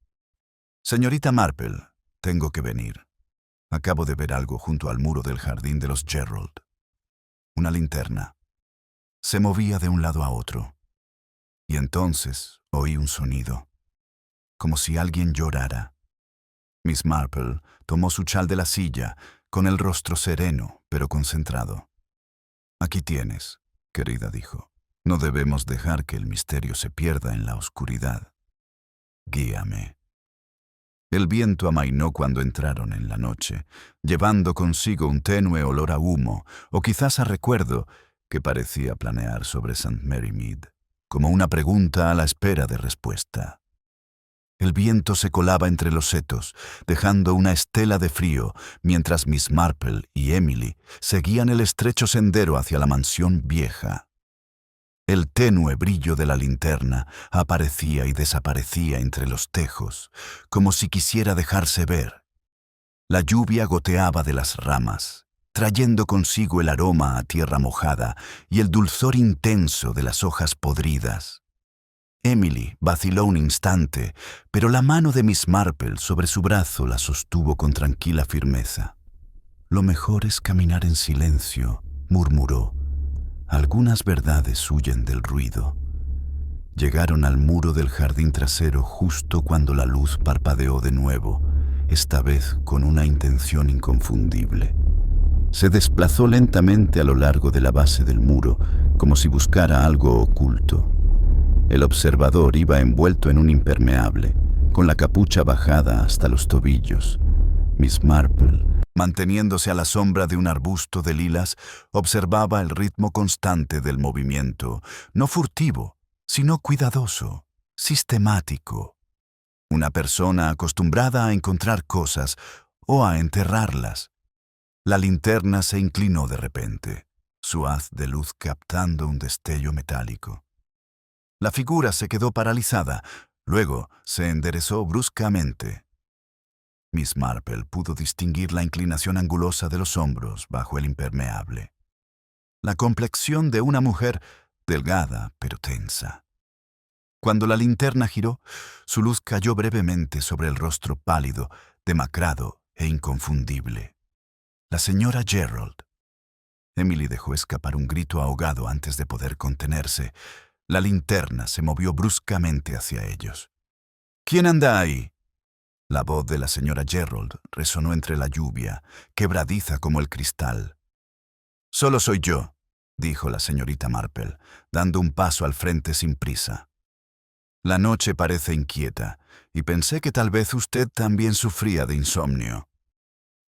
A: «Señorita Marple, tengo que venir. Acabo de ver algo junto al muro del jardín de los Gerald». Una linterna. Se movía de un lado a otro. Y entonces oí un sonido, como si alguien llorara. Miss Marple tomó su chal de la silla, con el rostro sereno, pero concentrado. «Aquí tienes», querida, dijo. «No debemos dejar que el misterio se pierda en la oscuridad. Guíame». El viento amainó cuando entraron en la noche, llevando consigo un tenue olor a humo, o quizás a recuerdo, que parecía planear sobre St. Mary Mead, como una pregunta a la espera de respuesta. El viento se colaba entre los setos, dejando una estela de frío, mientras Miss Marple y Emily seguían el estrecho sendero hacia la mansión vieja. El tenue brillo de la linterna aparecía y desaparecía entre los tejos, como si quisiera dejarse ver. La lluvia goteaba de las ramas, trayendo consigo el aroma a tierra mojada y el dulzor intenso de las hojas podridas. Emily vaciló un instante, pero la mano de Miss Marple sobre su brazo la sostuvo con tranquila firmeza. «Lo mejor es caminar en silencio», murmuró. «Algunas verdades huyen del ruido». Llegaron al muro del jardín trasero justo cuando la luz parpadeó de nuevo, esta vez con una intención inconfundible. Se desplazó lentamente a lo largo de la base del muro, como si buscara algo oculto. El observador iba envuelto en un impermeable, con la capucha bajada hasta los tobillos. Miss Marple Manteniéndose a la sombra de un arbusto de lilas, observaba el ritmo constante del movimiento, no furtivo, sino cuidadoso, sistemático. Una persona acostumbrada a encontrar cosas o a enterrarlas. La linterna se inclinó de repente, su haz de luz captando un destello metálico. La figura se quedó paralizada, luego se enderezó bruscamente. Miss Marple pudo distinguir la inclinación angulosa de los hombros bajo el impermeable. La complexión de una mujer delgada pero tensa. Cuando la linterna giró, su luz cayó brevemente sobre el rostro pálido, demacrado e inconfundible. La señora Gerald. Emily dejó escapar un grito ahogado antes de poder contenerse. La linterna se movió bruscamente hacia ellos. ¿Quién anda ahí? La voz de la señora Gerald resonó entre la lluvia, quebradiza como el cristal. «Solo soy yo», dijo la señorita Marple, dando un paso al frente sin prisa. «La noche parece inquieta, y pensé que tal vez usted también sufría de insomnio».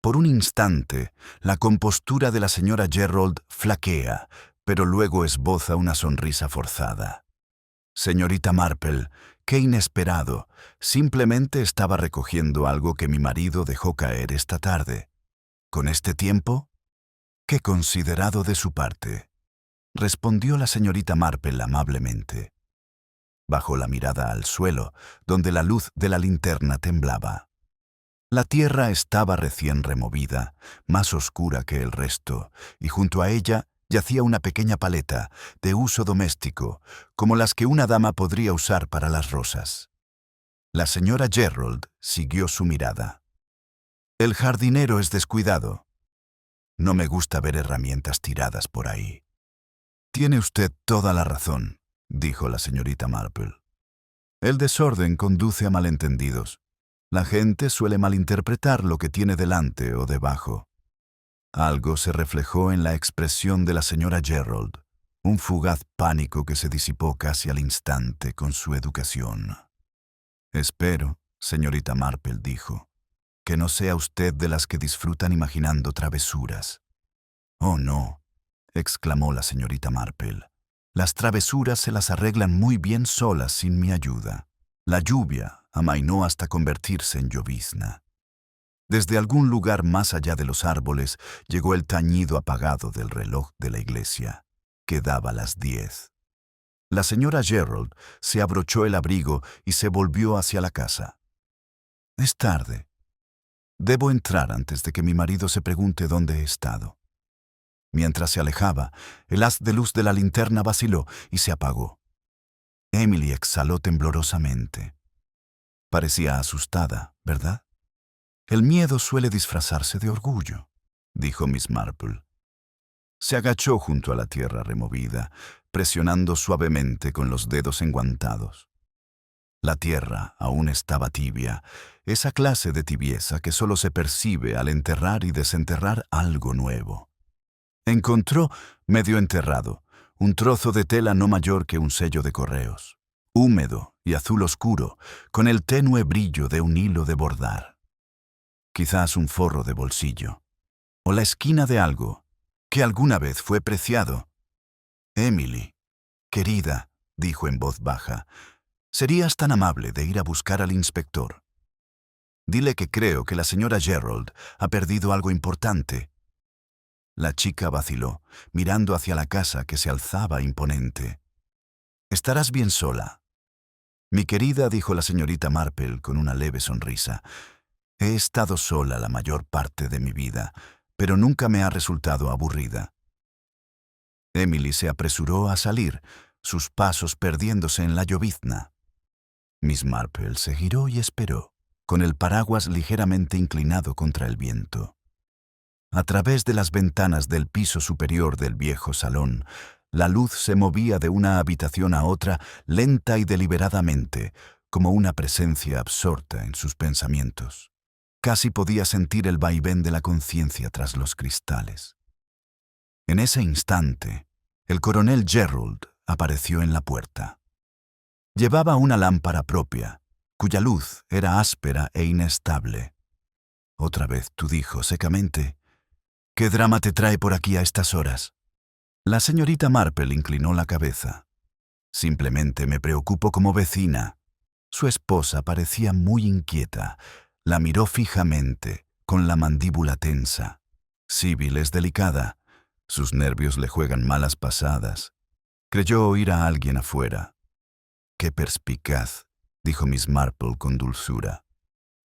A: Por un instante, la compostura de la señora Gerald flaquea, pero luego esboza una sonrisa forzada. «Señorita Marple, qué inesperado. Simplemente estaba recogiendo algo que mi marido dejó caer esta tarde. ¿Con este tiempo? Qué considerado de su parte», respondió la señorita Marple amablemente. Bajó la mirada al suelo, donde la luz de la linterna temblaba. La tierra estaba recién removida, más oscura que el resto, y junto a ella yacía una pequeña paleta, de uso doméstico, como las que una dama podría usar para las rosas. La señora Gerald siguió su mirada. «El jardinero es descuidado. No me gusta ver herramientas tiradas por ahí». «Tiene usted toda la razón», dijo la señorita Marple. «El desorden conduce a malentendidos. La gente suele malinterpretar lo que tiene delante o debajo». Algo se reflejó en la expresión de la señora Gerald, un fugaz pánico que se disipó casi al instante con su educación. «Espero», señorita Marple dijo, «que no sea usted de las que disfrutan imaginando travesuras». «Oh, no», exclamó la señorita Marple. «Las travesuras se las arreglan muy bien solas sin mi ayuda». La lluvia amainó hasta convertirse en llovizna. Desde algún lugar más allá de los árboles llegó el tañido apagado del reloj de la iglesia, que daba las 10. La señora Gerald se abrochó el abrigo y se volvió hacia la casa. «Es tarde. Debo entrar antes de que mi marido se pregunte dónde he estado». Mientras se alejaba, el haz de luz de la linterna vaciló y se apagó. Emily exhaló temblorosamente. Parecía asustada, ¿verdad? «El miedo suele disfrazarse de orgullo», dijo Miss Marple. Se agachó junto a la tierra removida, presionando suavemente con los dedos enguantados. La tierra aún estaba tibia, esa clase de tibieza que solo se percibe al enterrar y desenterrar algo nuevo. Encontró, medio enterrado, un trozo de tela no mayor que un sello de correos, húmedo y azul oscuro, con el tenue brillo de un hilo de bordar. Quizás un forro de bolsillo, o la esquina de algo que alguna vez fue preciado. «Emily, querida», dijo en voz baja, «¿serías tan amable de ir a buscar al inspector? Dile que creo que la señora Gerald ha perdido algo importante». La chica vaciló, mirando hacia la casa que se alzaba imponente. «Estarás bien sola». «Mi querida», dijo la señorita Marple con una leve sonrisa, «he estado sola la mayor parte de mi vida, pero nunca me ha resultado aburrida». Emily se apresuró a salir, sus pasos perdiéndose en la llovizna. Miss Marple se giró y esperó, con el paraguas ligeramente inclinado contra el viento. A través de las ventanas del piso superior del viejo salón, la luz se movía de una habitación a otra lenta y deliberadamente, como una presencia absorta en sus pensamientos. Casi podía sentir el vaivén de la conciencia tras los cristales. En ese instante, el coronel Gerald apareció en la puerta. Llevaba una lámpara propia, cuya luz era áspera e inestable. Otra vez tú dijo secamente. ¿Qué drama te trae por aquí a estas horas? La señorita Marple inclinó la cabeza. Simplemente me preocupo como vecina. Su esposa parecía muy inquieta. La miró fijamente, con la mandíbula tensa. Sibyl es delicada. Sus nervios le juegan malas pasadas. Creyó oír a alguien afuera. «Qué perspicaz», dijo Miss Marple con dulzura.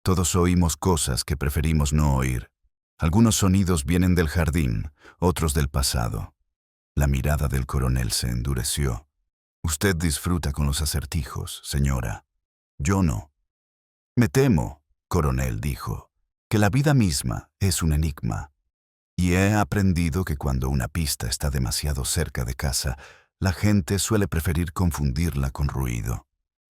A: «Todos oímos cosas que preferimos no oír. Algunos sonidos vienen del jardín, otros del pasado». La mirada del coronel se endureció. «Usted disfruta con los acertijos, señora. Yo no». «Me temo», coronel dijo, «que la vida misma es un enigma. Y he aprendido que cuando una pista está demasiado cerca de casa, la gente suele preferir confundirla con ruido».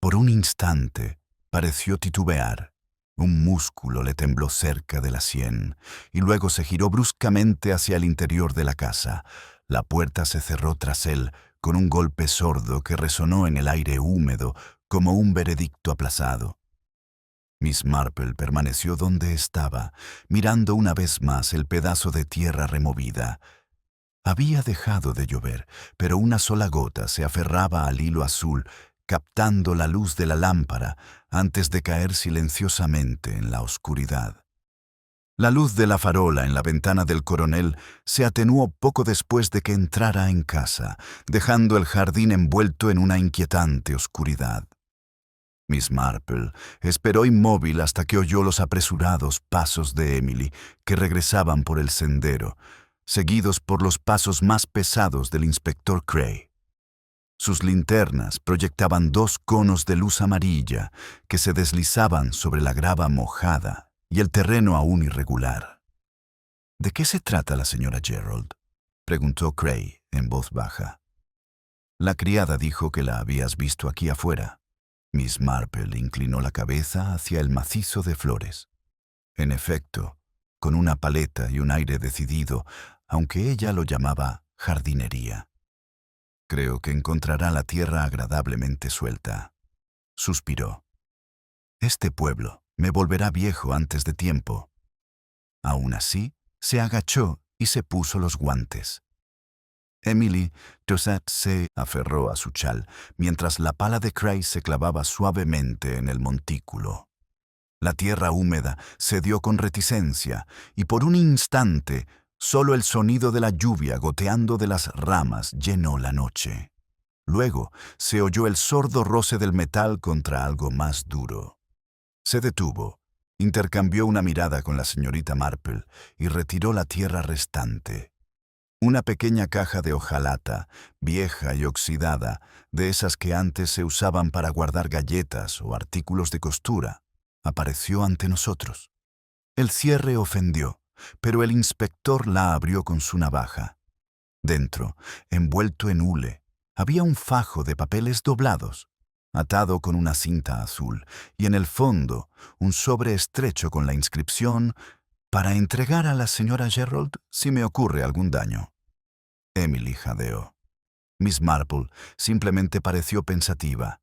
A: Por un instante pareció titubear. Un músculo le tembló cerca de la sien y luego se giró bruscamente hacia el interior de la casa. La puerta se cerró tras él con un golpe sordo que resonó en el aire húmedo como un veredicto aplazado. Miss Marple permaneció donde estaba, mirando una vez más el pedazo de tierra removida. Había dejado de llover, pero una sola gota se aferraba al hilo azul, captando la luz de la lámpara antes de caer silenciosamente en la oscuridad. La luz de la farola en la ventana del coronel se atenuó poco después de que entrara en casa, dejando el jardín envuelto en una inquietante oscuridad. Miss Marple esperó inmóvil hasta que oyó los apresurados pasos de Emily, que regresaban por el sendero, seguidos por los pasos más pesados del inspector Cray. Sus linternas proyectaban dos conos de luz amarilla que se deslizaban sobre la grava mojada y el terreno aún irregular. «¿De qué se trata la señora Gerald?», preguntó Cray en voz baja. «La criada dijo que la habías visto aquí afuera». Miss Marple inclinó la cabeza hacia el macizo de flores. En efecto, con una paleta y un aire decidido, aunque ella lo llamaba jardinería. «Creo que encontrará la tierra agradablemente suelta», suspiró. «Este pueblo me volverá viejo antes de tiempo». Aún así, se agachó y se puso los guantes. Emily Tossat se aferró a su chal, mientras la pala de Cray se clavaba suavemente en el montículo. La tierra húmeda cedió con reticencia, y por un instante solo el sonido de la lluvia goteando de las ramas llenó la noche. Luego se oyó el sordo roce del metal contra algo más duro. Se detuvo, intercambió una mirada con la señorita Marple y retiró la tierra restante. Una pequeña caja de hojalata, vieja y oxidada, de esas que antes se usaban para guardar galletas o artículos de costura, apareció ante nosotros. El cierre ofendió, pero el inspector la abrió con su navaja. Dentro, envuelto en hule, había un fajo de papeles doblados, atado con una cinta azul, y en el fondo un sobre estrecho con la inscripción «Para entregar a la señora Gerald si me ocurre algún daño». Emily jadeó. Miss Marple simplemente pareció pensativa.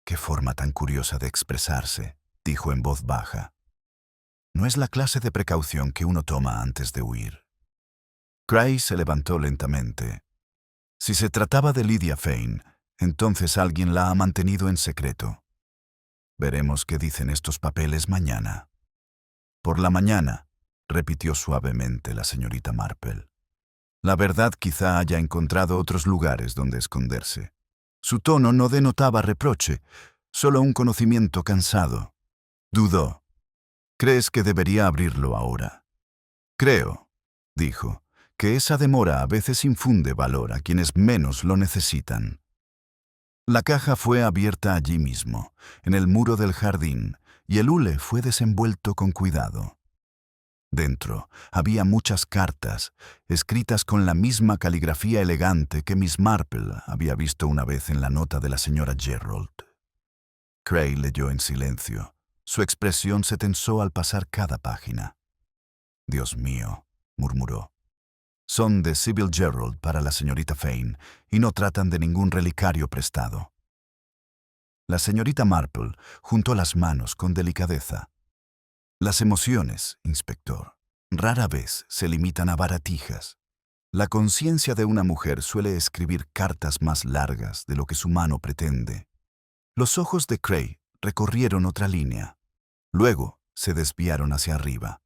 A: «Qué forma tan curiosa de expresarse», dijo en voz baja. «No es la clase de precaución que uno toma antes de huir». Cray se levantó lentamente. Si se trataba de Lydia Fane, entonces alguien la ha mantenido en secreto. Veremos qué dicen estos papeles mañana. «Por la mañana», repitió suavemente la señorita Marple. La verdad quizá haya encontrado otros lugares donde esconderse. Su tono no denotaba reproche, solo un conocimiento cansado. Dudó. «¿Crees que debería abrirlo ahora?» «Creo», dijo, «que esa demora a veces infunde valor a quienes menos lo necesitan». La caja fue abierta allí mismo, en el muro del jardín, y el hule fue desenvuelto con cuidado. Dentro había muchas cartas, escritas con la misma caligrafía elegante que Miss Marple había visto una vez en la nota de la señora Gerald. Cray leyó en silencio. Su expresión se tensó al pasar cada página. «Dios mío», murmuró. «Son de Sibyl Gerald para la señorita Fane y no tratan de ningún relicario prestado». La señorita Marple juntó las manos con delicadeza. Las emociones, inspector, rara vez se limitan a baratijas. La conciencia de una mujer suele escribir cartas más largas de lo que su mano pretende. Los ojos de Cray recorrieron otra línea. Luego se desviaron hacia arriba.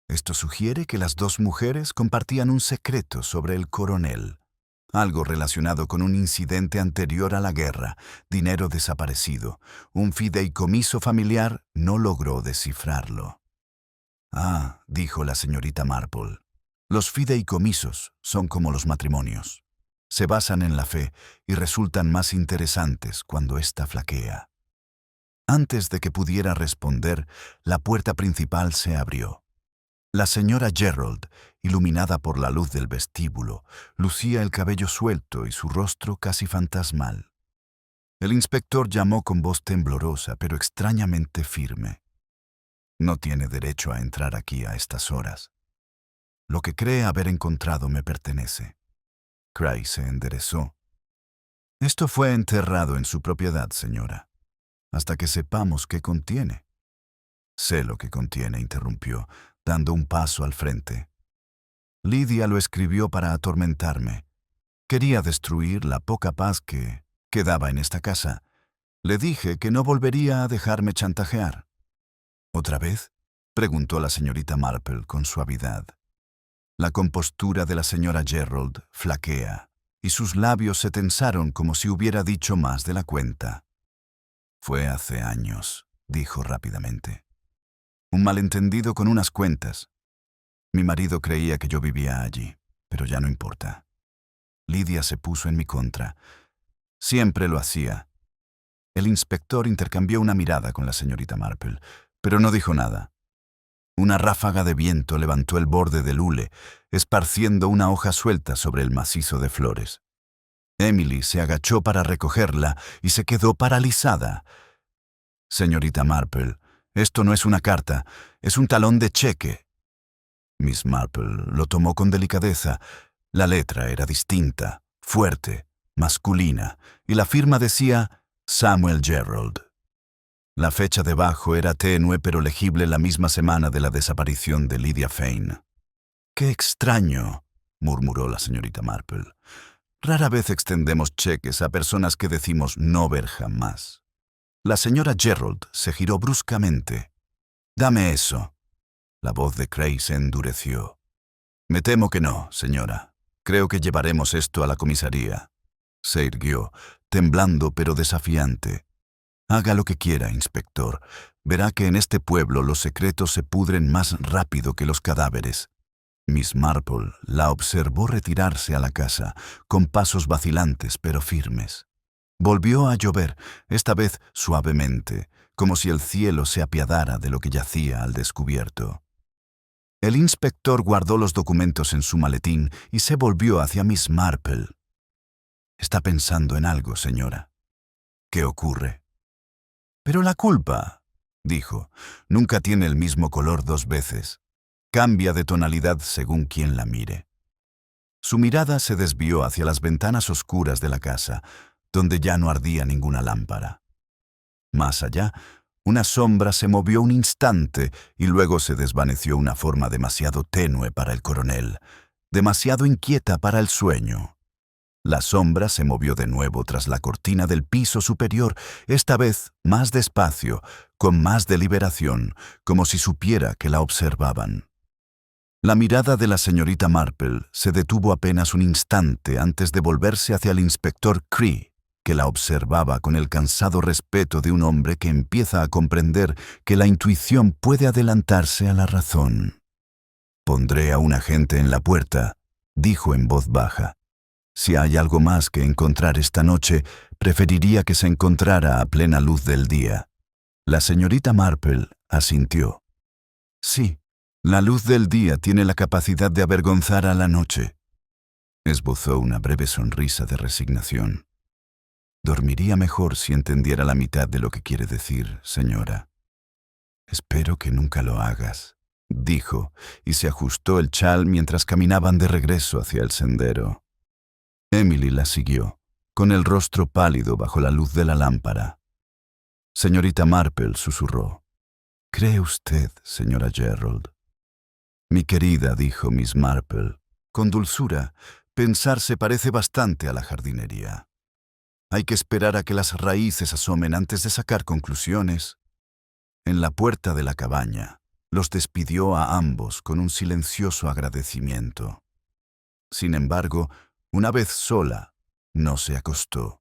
A: Esto sugiere que las dos mujeres compartían un secreto sobre el coronel, algo relacionado con un incidente anterior a la guerra, dinero desaparecido. Un fideicomiso familiar no logró descifrarlo. Ah, dijo la señorita Marple, los fideicomisos son como los matrimonios. Se basan en la fe y resultan más interesantes cuando ésta flaquea. Antes de que pudiera responder, la puerta principal se abrió. La señora Gerald, iluminada por la luz del vestíbulo, lucía el cabello suelto y su rostro casi fantasmal. El inspector llamó con voz temblorosa, pero extrañamente firme. No tiene derecho a entrar aquí a estas horas. Lo que cree haber encontrado me pertenece. Cray se enderezó. Esto fue enterrado en su propiedad, señora, hasta que sepamos qué contiene. Sé lo que contiene, interrumpió, dando un paso al frente. Lydia lo escribió para atormentarme. Quería destruir la poca paz que quedaba en esta casa. Le dije que no volvería a dejarme chantajear. ¿Otra vez?, preguntó la señorita Marple con suavidad. La compostura de la señora Gerald flaquea, y sus labios se tensaron como si hubiera dicho más de la cuenta. Fue hace años, dijo rápidamente. Un malentendido con unas cuentas. Mi marido creía que yo vivía allí, pero ya no importa. Lydia se puso en mi contra. Siempre lo hacía. El inspector intercambió una mirada con la señorita Marple, pero no dijo nada. Una ráfaga de viento levantó el borde del hule, esparciendo una hoja suelta sobre el macizo de flores. Emily se agachó para recogerla y se quedó paralizada. Señorita Marple, esto no es una carta, es un talón de cheque. Miss Marple lo tomó con delicadeza. La letra era distinta, fuerte, masculina, y la firma decía Samuel Gerald. La fecha debajo era tenue pero legible la misma semana de la desaparición de Lydia Fane. «¡Qué extraño!», murmuró la señorita Marple. «Rara vez extendemos cheques a personas que decimos no ver jamás». La señora Gerald se giró bruscamente. «Dame eso». La voz de Cray se endureció. «Me temo que no, señora. Creo que llevaremos esto a la comisaría». Se irguió, temblando pero desafiante. «Haga lo que quiera, inspector. Verá que en este pueblo los secretos se pudren más rápido que los cadáveres». Miss Marple la observó retirarse a la casa, con pasos vacilantes pero firmes. Volvió a llover, esta vez suavemente, como si el cielo se apiadara de lo que yacía al descubierto. El inspector guardó los documentos en su maletín y se volvió hacia Miss Marple. «Está pensando en algo, señora. ¿Qué ocurre?» «Pero la culpa», dijo, «nunca tiene el mismo color dos veces. Cambia de tonalidad según quien la mire». Su mirada se desvió hacia las ventanas oscuras de la casa, donde ya no ardía ninguna lámpara. Más allá, una sombra se movió un instante y luego se desvaneció una forma demasiado tenue para el coronel, demasiado inquieta para el sueño. La sombra se movió de nuevo tras la cortina del piso superior, esta vez más despacio, con más deliberación, como si supiera que la observaban. La mirada de la señorita Marple se detuvo apenas un instante antes de volverse hacia el inspector Cree, que la observaba con el cansado respeto de un hombre que empieza a comprender que la intuición puede adelantarse a la razón. «Pondré a un agente en la puerta», dijo en voz baja. «Si hay algo más que encontrar esta noche, preferiría que se encontrara a plena luz del día». La señorita Marple asintió. «Sí, la luz del día tiene la capacidad de avergonzar a la noche». Esbozó una breve sonrisa de resignación. «Dormiría mejor si entendiera la mitad de lo que quiere decir, señora». «Espero que nunca lo hagas», dijo, y se ajustó el chal mientras caminaban de regreso hacia el sendero. Emily la siguió, con el rostro pálido bajo la luz de la lámpara. Señorita Marple susurró. ¿Cree usted, señora Gerald? Mi querida, dijo Miss Marple, con dulzura, pensar se parece bastante a la jardinería. Hay que esperar a que las raíces asomen antes de sacar conclusiones. En la puerta de la cabaña, los despidió a ambos con un silencioso agradecimiento. Sin embargo, una vez sola, no se acostó.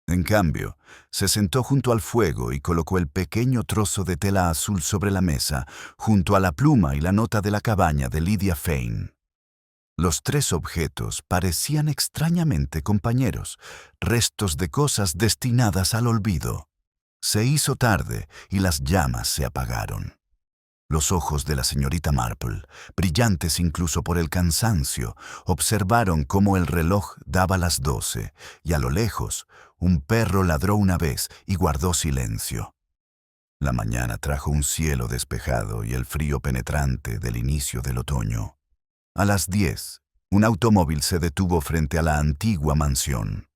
A: En cambio, se sentó junto al fuego y colocó el pequeño trozo de tela azul sobre la mesa, junto a la pluma y la nota de la cabaña de Lydia Fane. Los tres objetos parecían extrañamente compañeros, restos de cosas destinadas al olvido. Se hizo tarde y las llamas se apagaron. Los ojos de la señorita Marple, brillantes incluso por el cansancio, observaron cómo el reloj daba las 12 y a lo lejos un perro ladró una vez y guardó silencio. La mañana trajo un cielo despejado y el frío penetrante del inicio del otoño. A las 10, un automóvil se detuvo frente a la antigua mansión.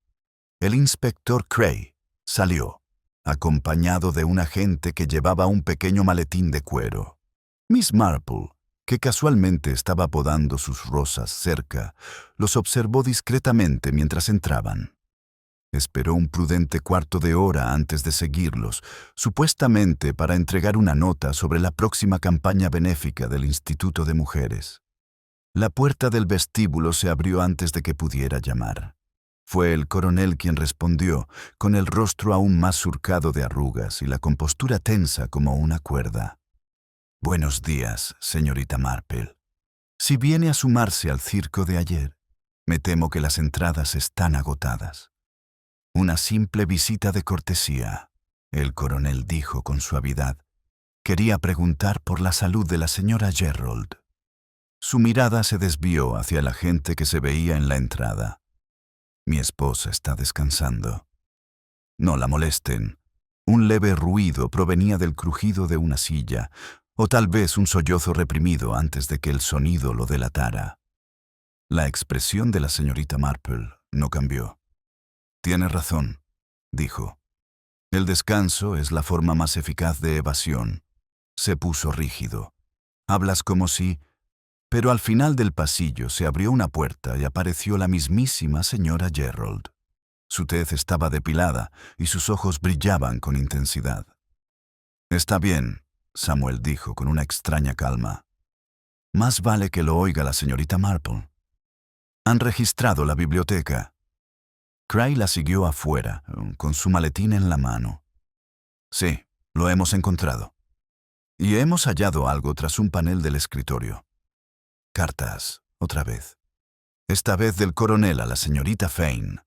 A: El inspector Cray salió, acompañado de un agente que llevaba un pequeño maletín de cuero. Miss Marple, que casualmente estaba podando sus rosas cerca, los observó discretamente mientras entraban. Esperó un prudente cuarto de hora antes de seguirlos, supuestamente para entregar una nota sobre la próxima campaña benéfica del Instituto de Mujeres. La puerta del vestíbulo se abrió antes de que pudiera llamar. Fue el coronel quien respondió, con el rostro aún más surcado de arrugas y la compostura tensa como una cuerda. «Buenos días, señorita Marple. Si viene a sumarse al circo de ayer, me temo que las entradas están agotadas». «Una simple visita de cortesía», el coronel dijo con suavidad. «Quería preguntar por la salud de la señora Gerald». Su mirada se desvió hacia la gente que se veía en la entrada. «Mi esposa está descansando». «No la molesten». Un leve ruido provenía del crujido de una silla, o tal vez un sollozo reprimido antes de que el sonido lo delatara. La expresión de la señorita Marple no cambió. «Tiene razón», dijo. «El descanso es la forma más eficaz de evasión». Se puso rígido. «Hablas como si...» Pero al final del pasillo se abrió una puerta y apareció la mismísima señora Gerald. Su tez estaba depilada y sus ojos brillaban con intensidad. «Está bien», Samuel dijo con una extraña calma. «Más vale que lo oiga la señorita Marple. Han registrado la biblioteca». Cray la siguió afuera, con su maletín en la mano. «Sí, lo hemos encontrado. Y hemos hallado algo tras un panel del escritorio. Cartas, otra vez. Esta vez del coronel a la señorita Fane».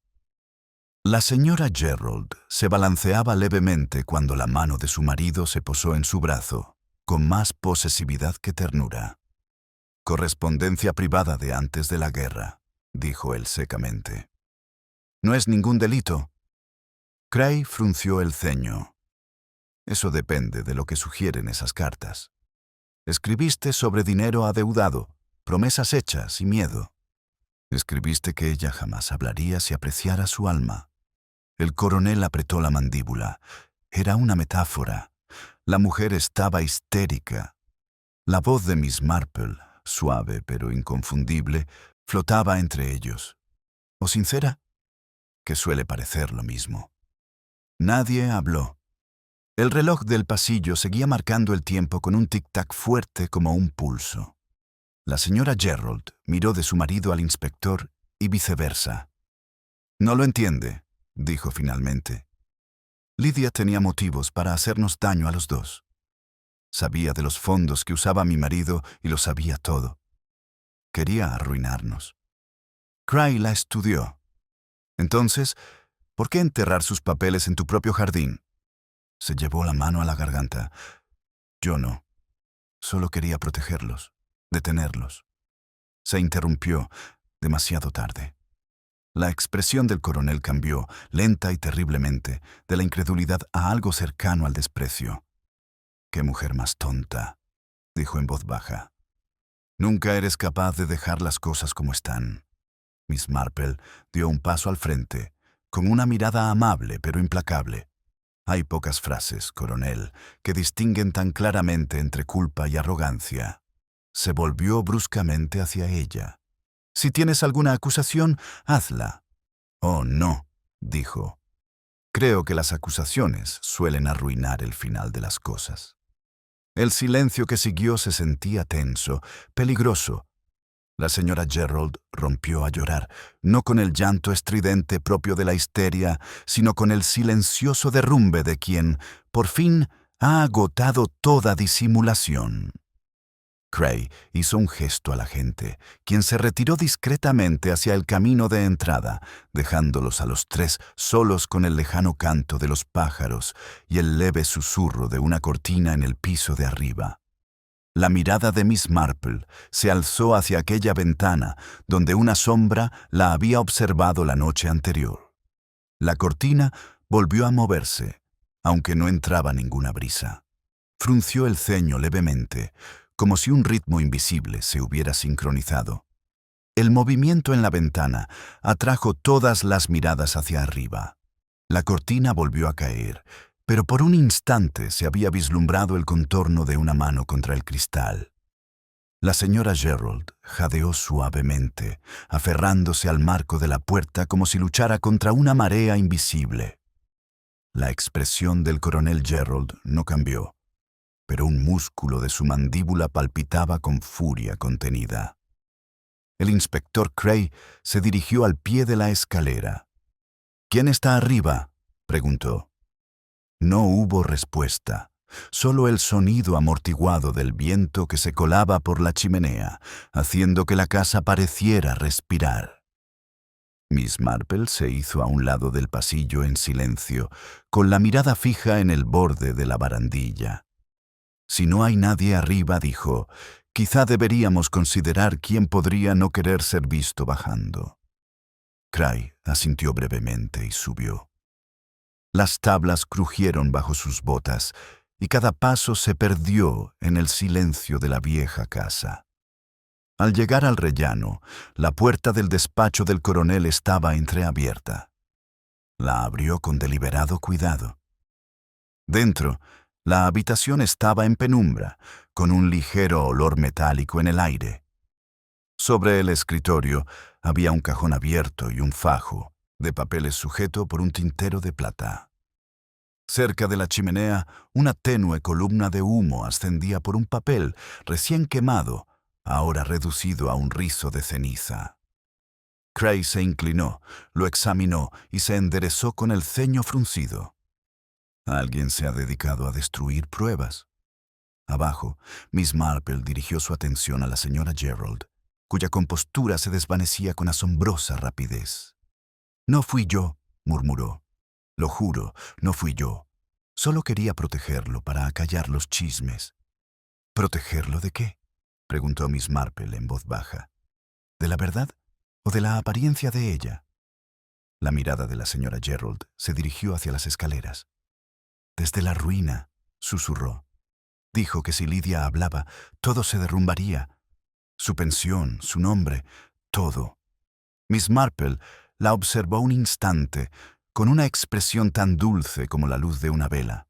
A: La señora Gerald se balanceaba levemente cuando la mano de su marido se posó en su brazo, con más posesividad que ternura. «Correspondencia privada de antes de la guerra», dijo él secamente. «No es ningún delito». Cray frunció el ceño. «Eso depende de lo que sugieren esas cartas. Escribiste sobre dinero adeudado, promesas hechas y miedo. Escribiste que ella jamás hablaría si apreciara su alma». El coronel apretó la mandíbula. Era una metáfora. La mujer estaba histérica. La voz de Miss Marple, suave pero inconfundible, flotaba entre ellos. ¿O sincera? Que suele parecer lo mismo. Nadie habló. El reloj del pasillo seguía marcando el tiempo con un tic-tac fuerte como un pulso. La señora Gerald miró de su marido al inspector y viceversa. «No lo entiende», dijo finalmente. «Lydia tenía motivos para hacernos daño a los dos. Sabía de los fondos que usaba mi marido y lo sabía todo. Quería arruinarnos». Cray la estudió. «Entonces, ¿por qué enterrar sus papeles en tu propio jardín?» Se llevó la mano a la garganta. «Yo no. Solo quería protegerlos, detenerlos». Se interrumpió, demasiado tarde. La expresión del coronel cambió, lenta y terriblemente, de la incredulidad a algo cercano al desprecio. «Qué mujer más tonta», dijo en voz baja. «Nunca eres capaz de dejar las cosas como están». Miss Marple dio un paso al frente, con una mirada amable pero implacable. Hay pocas frases, coronel, que distinguen tan claramente entre culpa y arrogancia. Se volvió bruscamente hacia ella. Si tienes alguna acusación, hazla. Oh, no, dijo. Creo que las acusaciones suelen arruinar el final de las cosas. El silencio que siguió se sentía tenso, peligroso. La señora Gerald rompió a llorar, no con el llanto estridente propio de la histeria, sino con el silencioso derrumbe de quien, por fin, ha agotado toda disimulación. Cray hizo un gesto a la gente, quien se retiró discretamente hacia el camino de entrada, dejándolos a los tres solos con el lejano canto de los pájaros y el leve susurro de una cortina en el piso de arriba. La mirada de Miss Marple se alzó hacia aquella ventana donde una sombra la había observado la noche anterior. La cortina volvió a moverse, aunque no entraba ninguna brisa. Frunció el ceño levemente, como si un ritmo invisible se hubiera sincronizado. El movimiento en la ventana atrajo todas las miradas hacia arriba. La cortina volvió a caer, pero por un instante se había vislumbrado el contorno de una mano contra el cristal. La señora Gerald jadeó suavemente, aferrándose al marco de la puerta como si luchara contra una marea invisible. La expresión del coronel Gerald no cambió, pero un músculo de su mandíbula palpitaba con furia contenida. El inspector Cray se dirigió al pie de la escalera. «¿Quién está arriba?», preguntó. No hubo respuesta, solo el sonido amortiguado del viento que se colaba por la chimenea, haciendo que la casa pareciera respirar. Miss Marple se hizo a un lado del pasillo en silencio, con la mirada fija en el borde de la barandilla. Si no hay nadie arriba, dijo, quizá deberíamos considerar quién podría no querer ser visto bajando. Cray asintió brevemente y subió. Las tablas crujieron bajo sus botas y cada paso se perdió en el silencio de la vieja casa. Al llegar al rellano, la puerta del despacho del coronel estaba entreabierta. La abrió con deliberado cuidado. Dentro, la habitación estaba en penumbra, con un ligero olor metálico en el aire. Sobre el escritorio había un cajón abierto y un fajo de papeles sujeto por un tintero de plata. Cerca de la chimenea, una tenue columna de humo ascendía por un papel recién quemado, ahora reducido a un rizo de ceniza. Cray se inclinó, lo examinó y se enderezó con el ceño fruncido. Alguien se ha dedicado a destruir pruebas. Abajo, Miss Marple dirigió su atención a la señora Gerald, cuya compostura se desvanecía con asombrosa rapidez. «No fui yo», murmuró. «Lo juro, no fui yo. Solo quería protegerlo para acallar los chismes». «¿Protegerlo de qué?», preguntó Miss Marple en voz baja. «¿De la verdad o de la apariencia de ella?». La mirada de la señora Gerald se dirigió hacia las escaleras. «Desde la ruina», susurró. «Dijo que si Lidia hablaba, todo se derrumbaría. Su pensión, su nombre, todo». Miss Marple la observó un instante, con una expresión tan dulce como la luz de una vela.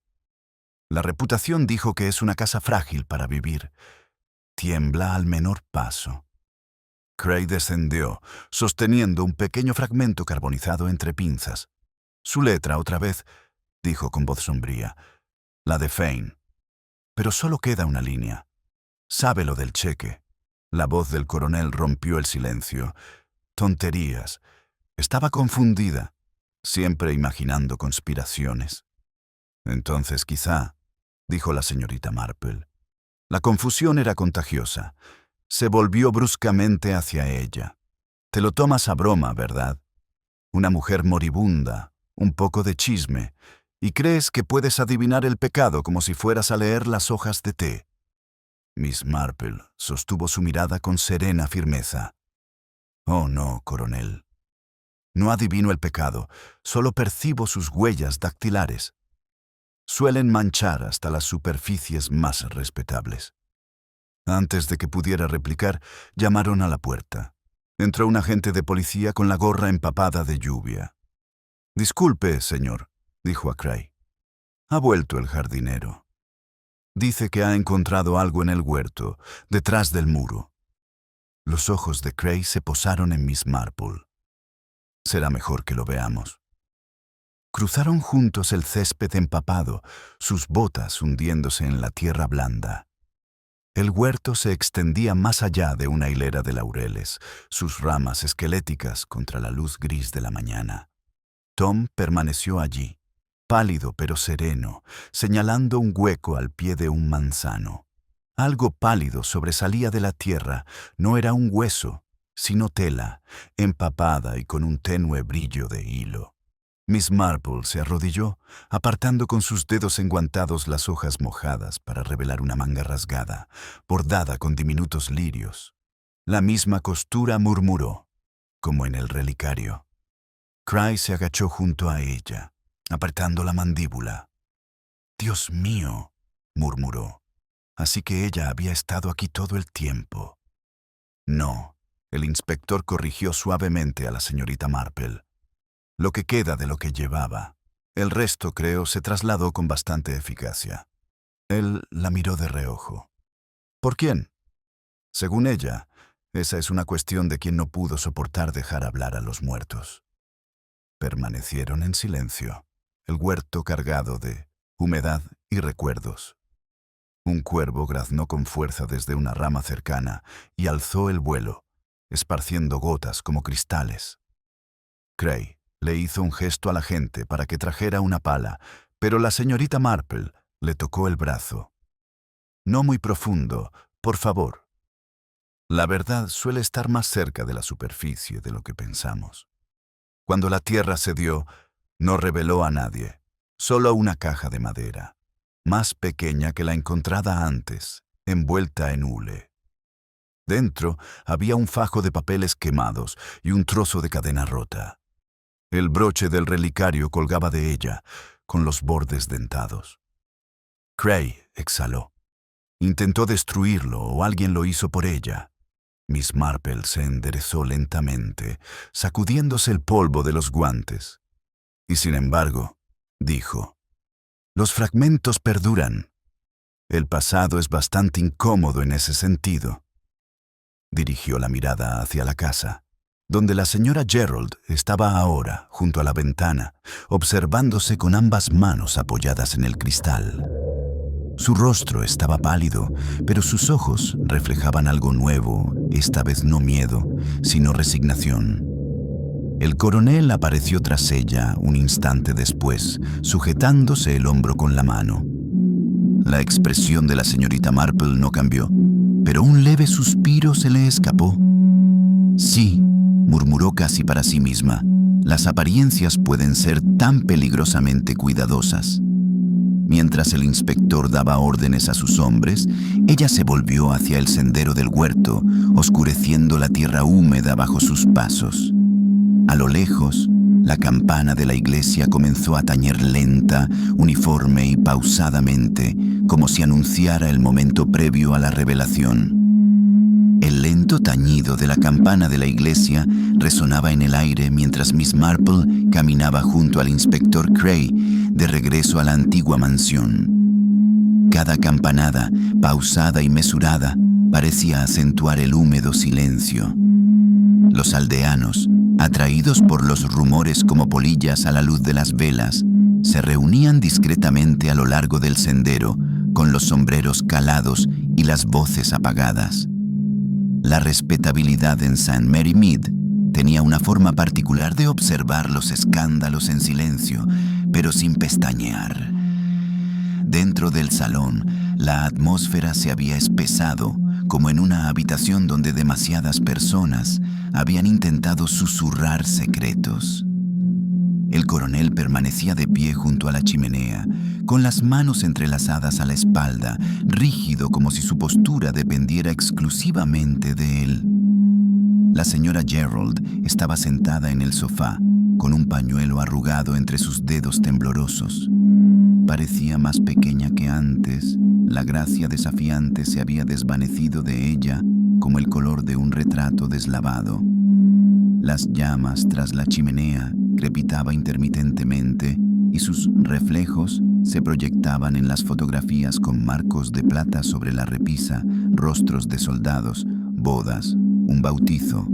A: «La reputación dijo que es una casa frágil para vivir. Tiembla al menor paso». Cray descendió, sosteniendo un pequeño fragmento carbonizado entre pinzas. «Su letra, otra vez», dijo con voz sombría, «la de Fane. Pero solo queda una línea. ¿Sabe lo del cheque?». La voz del coronel rompió el silencio. «Tonterías. Estaba confundida, siempre imaginando conspiraciones». «Entonces quizá», dijo la señorita Marple. La confusión era contagiosa. Se volvió bruscamente hacia ella. «Te lo tomas a broma, ¿verdad? Una mujer moribunda, un poco de chisme, y crees que puedes adivinar el pecado como si fueras a leer las hojas de té». Miss Marple sostuvo su mirada con serena firmeza. «Oh, no, coronel. No adivino el pecado, solo percibo sus huellas dactilares. Suelen manchar hasta las superficies más respetables». Antes de que pudiera replicar, llamaron a la puerta. Entró un agente de policía con la gorra empapada de lluvia. «Disculpe, señor», dijo a Cray. Ha vuelto el jardinero. Dice que ha encontrado algo en el huerto, detrás del muro. Los ojos de Cray se posaron en Miss Marple. Será mejor que lo veamos. Cruzaron juntos el césped empapado, sus botas hundiéndose en la tierra blanda. El huerto se extendía más allá de una hilera de laureles, sus ramas esqueléticas contra la luz gris de la mañana. Tom permaneció allí, pálido pero sereno, señalando un hueco al pie de un manzano. Algo pálido sobresalía de la tierra, no era un hueso, sino tela, empapada y con un tenue brillo de hilo. Miss Marple se arrodilló, apartando con sus dedos enguantados las hojas mojadas para revelar una manga rasgada, bordada con diminutos lirios. La misma costura murmuró, como en el relicario. Cray se agachó junto a ella, apretando la mandíbula. «Dios mío», murmuró. «Así que ella había estado aquí todo el tiempo». «No», el inspector corrigió suavemente a la señorita Marple. «Lo que queda de lo que llevaba. El resto, creo, se trasladó con bastante eficacia». Él la miró de reojo. «¿Por quién?» Según ella, esa es una cuestión de quien no pudo soportar dejar hablar a los muertos. Permanecieron en silencio, el huerto cargado de humedad y recuerdos. Un cuervo graznó con fuerza desde una rama cercana y alzó el vuelo, esparciendo gotas como cristales. Cray le hizo un gesto a la gente para que trajera una pala, pero la señorita Marple le tocó el brazo. «No muy profundo, por favor». La verdad suele estar más cerca de la superficie de lo que pensamos. Cuando la tierra cedió, no reveló a nadie, solo una caja de madera, más pequeña que la encontrada antes, envuelta en hule. Dentro había un fajo de papeles quemados y un trozo de cadena rota. El broche del relicario colgaba de ella, con los bordes dentados. Cray exhaló. Intentó destruirlo o alguien lo hizo por ella. Miss Marple se enderezó lentamente, sacudiéndose el polvo de los guantes. Y sin embargo, dijo, «Los fragmentos perduran. El pasado es bastante incómodo en ese sentido». Dirigió la mirada hacia la casa, donde la señora Gerald estaba ahora, junto a la ventana, observándose con ambas manos apoyadas en el cristal. Su rostro estaba pálido, pero sus ojos reflejaban algo nuevo, esta vez no miedo, sino resignación. El coronel apareció tras ella un instante después, sujetándose el hombro con la mano. La expresión de la señorita Marple no cambió, pero un leve suspiro se le escapó. «Sí», murmuró casi para sí misma, «las apariencias pueden ser tan peligrosamente cuidadosas». Mientras el inspector daba órdenes a sus hombres, ella se volvió hacia el sendero del huerto, oscureciendo la tierra húmeda bajo sus pasos. A lo lejos, la campana de la iglesia comenzó a tañer lenta, uniforme y pausadamente, como si anunciara el momento previo a la revelación. El lento tañido de la campana de la iglesia resonaba en el aire mientras Miss Marple caminaba junto al inspector Cray de regreso a la antigua mansión. Cada campanada, pausada y mesurada, parecía acentuar el húmedo silencio. Los aldeanos, atraídos por los rumores como polillas a la luz de las velas, se reunían discretamente a lo largo del sendero, con los sombreros calados y las voces apagadas. La respetabilidad en St. Mary Mead tenía una forma particular de observar los escándalos en silencio, pero sin pestañear. Dentro del salón, la atmósfera se había espesado, como en una habitación donde demasiadas personas habían intentado susurrar secretos. El coronel permanecía de pie junto a la chimenea, con las manos entrelazadas a la espalda, rígido como si su postura dependiera exclusivamente de él. La señora Gerald estaba sentada en el sofá, con un pañuelo arrugado entre sus dedos temblorosos. Parecía más pequeña que antes, la gracia desafiante se había desvanecido de ella como el color de un retrato deslavado. Las llamas tras la chimenea crepitaba intermitentemente y sus reflejos Se proyectaban en las fotografías con marcos de plata sobre la repisa, rostros de soldados, bodas, un bautizo.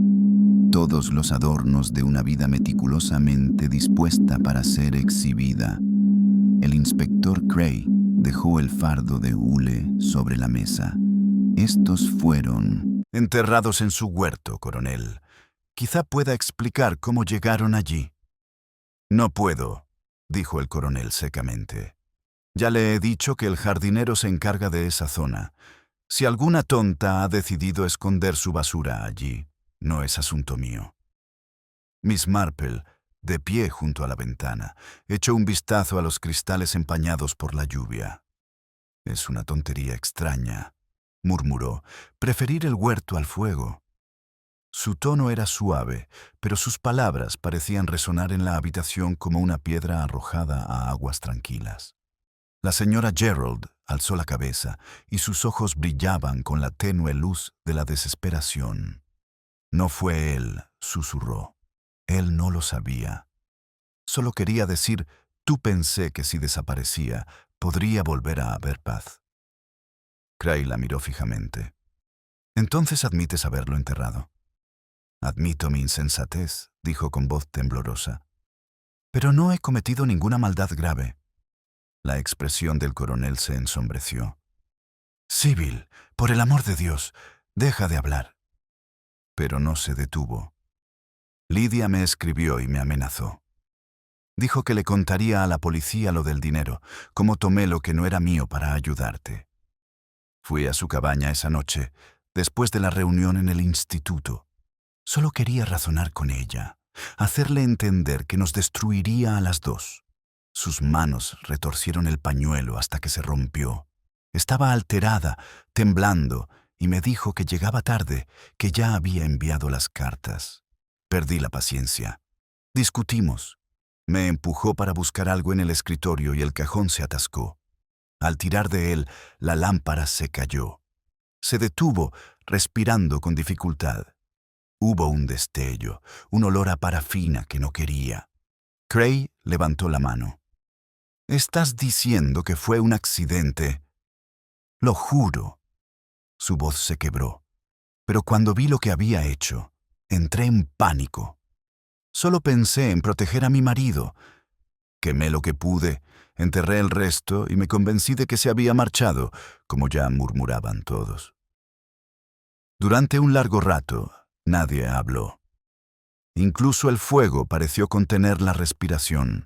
A: Todos los adornos de una vida meticulosamente dispuesta para ser exhibida. El inspector Cray dejó el fardo de hule sobre la mesa. Estos fueron enterrados en su huerto, coronel. Quizá pueda explicar cómo llegaron allí. No puedo, dijo el coronel secamente. Ya le he dicho que el jardinero se encarga de esa zona. Si alguna tonta ha decidido esconder su basura allí, no es asunto mío. Miss Marple, de pie junto a la ventana, echó un vistazo a los cristales empañados por la lluvia. Es una tontería extraña, murmuró, preferir el huerto al fuego. Su tono era suave, pero sus palabras parecían resonar en la habitación como una piedra arrojada a aguas tranquilas. La señora Gerald alzó la cabeza y sus ojos brillaban con la tenue luz de la desesperación. No fue él, susurró. Él no lo sabía. Solo quería decir, tú pensé que si desaparecía, podría volver a haber paz. Cray la miró fijamente. Entonces admites haberlo enterrado. Admito mi insensatez, dijo con voz temblorosa. Pero no he cometido ninguna maldad grave. La expresión del coronel se ensombreció. Sybil, por el amor de Dios, deja de hablar. Pero no se detuvo. Lydia me escribió y me amenazó. Dijo que le contaría a la policía lo del dinero, cómo tomé lo que no era mío para ayudarte. Fui a su cabaña esa noche, después de la reunión en el instituto. Solo quería razonar con ella, hacerle entender que nos destruiría a las dos. Sus manos retorcieron el pañuelo hasta que se rompió. Estaba alterada, temblando, y me dijo que llegaba tarde, que ya había enviado las cartas. Perdí la paciencia. Discutimos. Me empujó para buscar algo en el escritorio y el cajón se atascó. Al tirar de él, la lámpara se cayó. Se detuvo, respirando con dificultad. Hubo un destello, un olor a parafina que no quería. Cray levantó la mano. «¿Estás diciendo que fue un accidente?» «Lo juro». Su voz se quebró. Pero cuando vi lo que había hecho, entré en pánico. Solo pensé en proteger a mi marido. Quemé lo que pude, enterré el resto y me convencí de que se había marchado, como ya murmuraban todos. Durante un largo rato, nadie habló. Incluso el fuego pareció contener la respiración.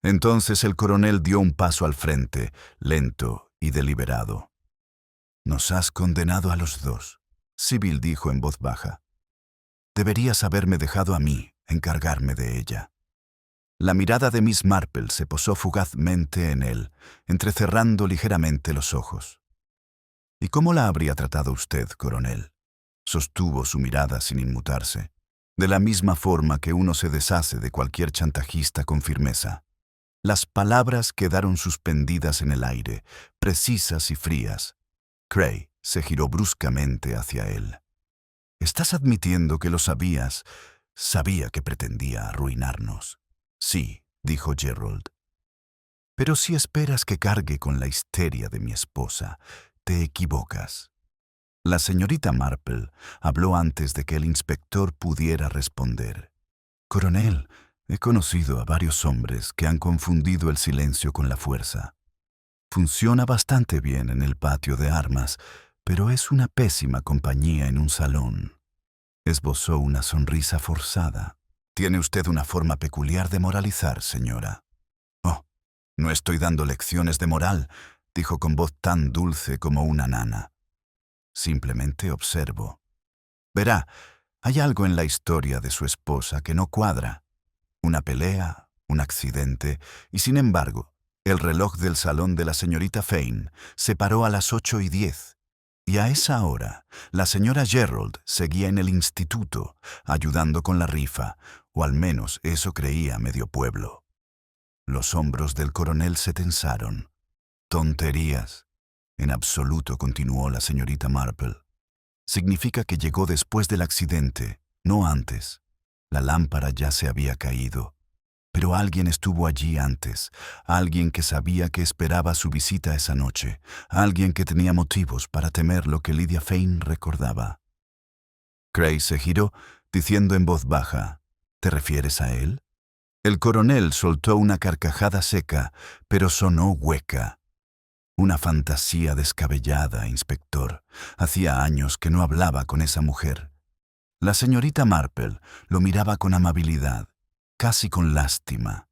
A: Entonces el coronel dio un paso al frente, lento y deliberado. «Nos has condenado a los dos», Sybil dijo en voz baja. «Deberías haberme dejado a mí encargarme de ella». La mirada de Miss Marple se posó fugazmente en él, entrecerrando ligeramente los ojos. «¿Y cómo la habría tratado usted, coronel?», sostuvo su mirada sin inmutarse, de la misma forma que uno se deshace de cualquier chantajista con firmeza. Las palabras quedaron suspendidas en el aire, precisas y frías. Cray se giró bruscamente hacia él. «¿Estás admitiendo que lo sabías? Sabía que pretendía arruinarnos». «Sí», dijo Gerald. «Pero si esperas que cargue con la histeria de mi esposa, te equivocas». La señorita Marple habló antes de que el inspector pudiera responder. «Coronel, he conocido a varios hombres que han confundido el silencio con la fuerza. Funciona bastante bien en el patio de armas, pero es una pésima compañía en un salón». Esbozó una sonrisa forzada. «Tiene usted una forma peculiar de moralizar, señora». «Oh, no estoy dando lecciones de moral», dijo con voz tan dulce como una nana. «Simplemente observo. Verá, hay algo en la historia de su esposa que no cuadra. Una pelea, un accidente, y sin embargo, el reloj del salón de la señorita Fane se paró a las 8:10, y a esa hora la señora Gerald seguía en el instituto, ayudando con la rifa, o al menos eso creía medio pueblo». Los hombros del coronel se tensaron. «Tonterías. En absoluto», continuó la señorita Marple. «Significa que llegó después del accidente, no antes. La lámpara ya se había caído. Pero alguien estuvo allí antes, alguien que sabía que esperaba su visita esa noche, alguien que tenía motivos para temer lo que Lydia Fane recordaba. Cray se giró, diciendo en voz baja, ¿te refieres a él? El coronel soltó una carcajada seca, pero sonó hueca. Una fantasía descabellada, inspector. Hacía años que no hablaba con esa mujer. La señorita Marple lo miraba con amabilidad, casi con lástima.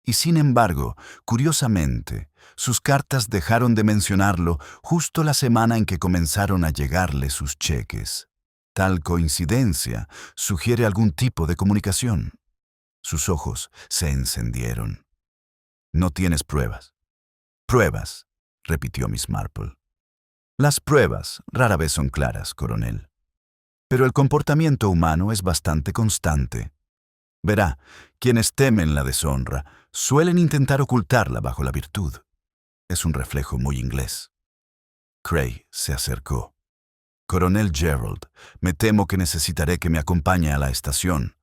A: Y sin embargo, curiosamente, sus cartas dejaron de mencionarlo justo la semana en que comenzaron a llegarle sus cheques. Tal coincidencia sugiere algún tipo de comunicación. Sus ojos se encendieron. «No tienes pruebas». «Pruebas», repitió Miss Marple. «Las pruebas rara vez son claras, coronel. Pero el comportamiento humano es bastante constante. Verá, quienes temen la deshonra suelen intentar ocultarla bajo la virtud. Es un reflejo muy inglés». Cray se acercó. «Coronel Gerald, me temo que necesitaré que me acompañe a la estación».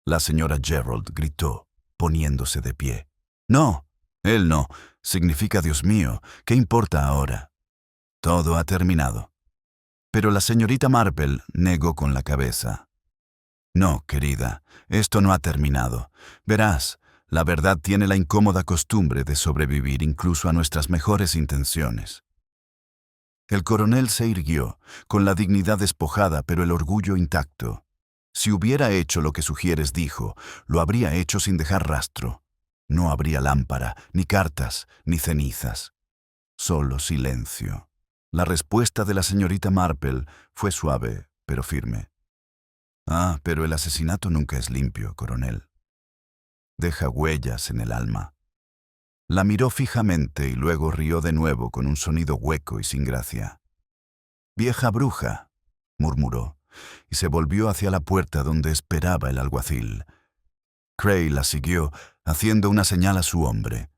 A: La señora Gerald gritó, poniéndose de pie. «No, él no. Significa, Dios mío, ¿qué importa ahora? Todo ha terminado». Pero la señorita Marple negó con la cabeza. «No, querida, esto no ha terminado. Verás, la verdad tiene la incómoda costumbre de sobrevivir incluso a nuestras mejores intenciones». El coronel se irguió, con la dignidad despojada pero el orgullo intacto. Si hubiera hecho lo que sugieres, dijo, lo habría hecho sin dejar rastro. No habría lámpara, ni cartas, ni cenizas. Solo silencio. La respuesta de la señorita Marple fue suave, pero firme. «Ah, pero el asesinato nunca es limpio, coronel. Deja huellas en el alma». La miró fijamente y luego rió de nuevo con un sonido hueco y sin gracia. «Vieja bruja», murmuró, y se volvió hacia la puerta donde esperaba el alguacil. Cray la siguió, haciendo una señal a su hombre.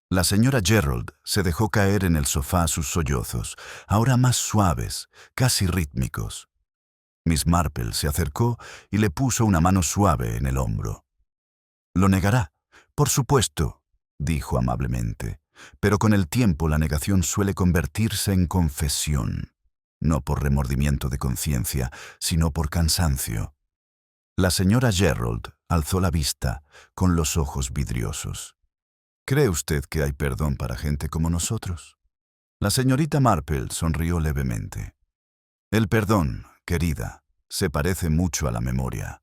A: La señora Gerald se dejó caer en el sofá sus sollozos, ahora más suaves, casi rítmicos. Miss Marple se acercó y le puso una mano suave en el hombro. «Lo negará, por supuesto», dijo amablemente, «pero con el tiempo la negación suele convertirse en confesión, no por remordimiento de conciencia, sino por cansancio». La señora Gerald alzó la vista, con los ojos vidriosos. «¿Cree usted que hay perdón para gente como nosotros?» La señorita Marple sonrió levemente. «El perdón, querida, se parece mucho a la memoria.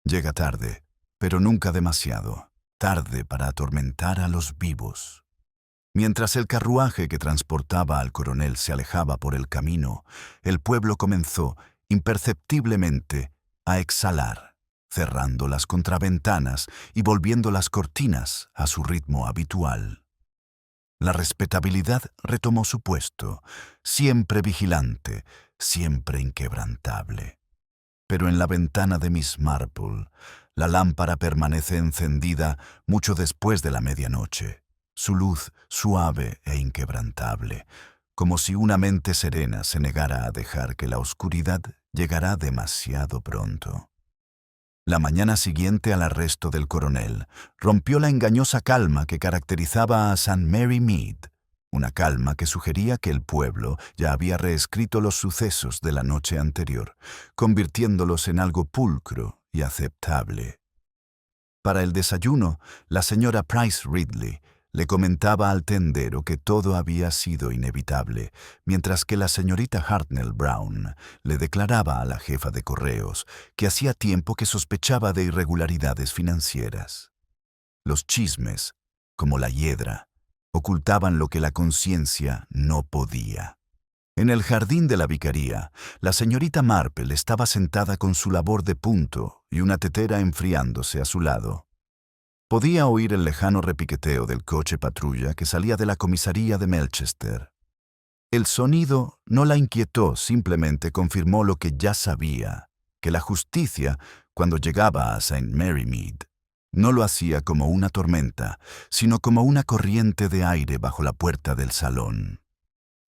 A: Llega tarde, pero nunca demasiado, tarde para atormentar a los vivos». Mientras el carruaje que transportaba al coronel se alejaba por el camino, el pueblo comenzó, imperceptiblemente, a exhalar, cerrando las contraventanas y volviendo las cortinas a su ritmo habitual. La respetabilidad retomó su puesto, siempre vigilante, siempre inquebrantable. Pero en la ventana de Miss Marple, la lámpara permanece encendida mucho después de la medianoche, su luz suave e inquebrantable, como si una mente serena se negara a dejar que la oscuridad llegara demasiado pronto. La mañana siguiente al arresto del coronel, rompió la engañosa calma que caracterizaba a St. Mary Mead, una calma que sugería que el pueblo ya había reescrito los sucesos de la noche anterior, convirtiéndolos en algo pulcro y aceptable. Para el desayuno, la señora Price Ridley le comentaba al tendero que todo había sido inevitable, mientras que la señorita Hartnell Brown le declaraba a la jefa de correos que hacía tiempo que sospechaba de irregularidades financieras. Los chismes, como la hiedra, ocultaban lo que la conciencia no podía. En el jardín de la vicaría, la señorita Marple estaba sentada con su labor de punto y una tetera enfriándose a su lado. Podía oír el lejano repiqueteo del coche patrulla que salía de la comisaría de Melchester. El sonido no la inquietó, simplemente confirmó lo que ya sabía, que la justicia, cuando llegaba a St. Mary Mead, no lo hacía como una tormenta, sino como una corriente de aire bajo la puerta del salón.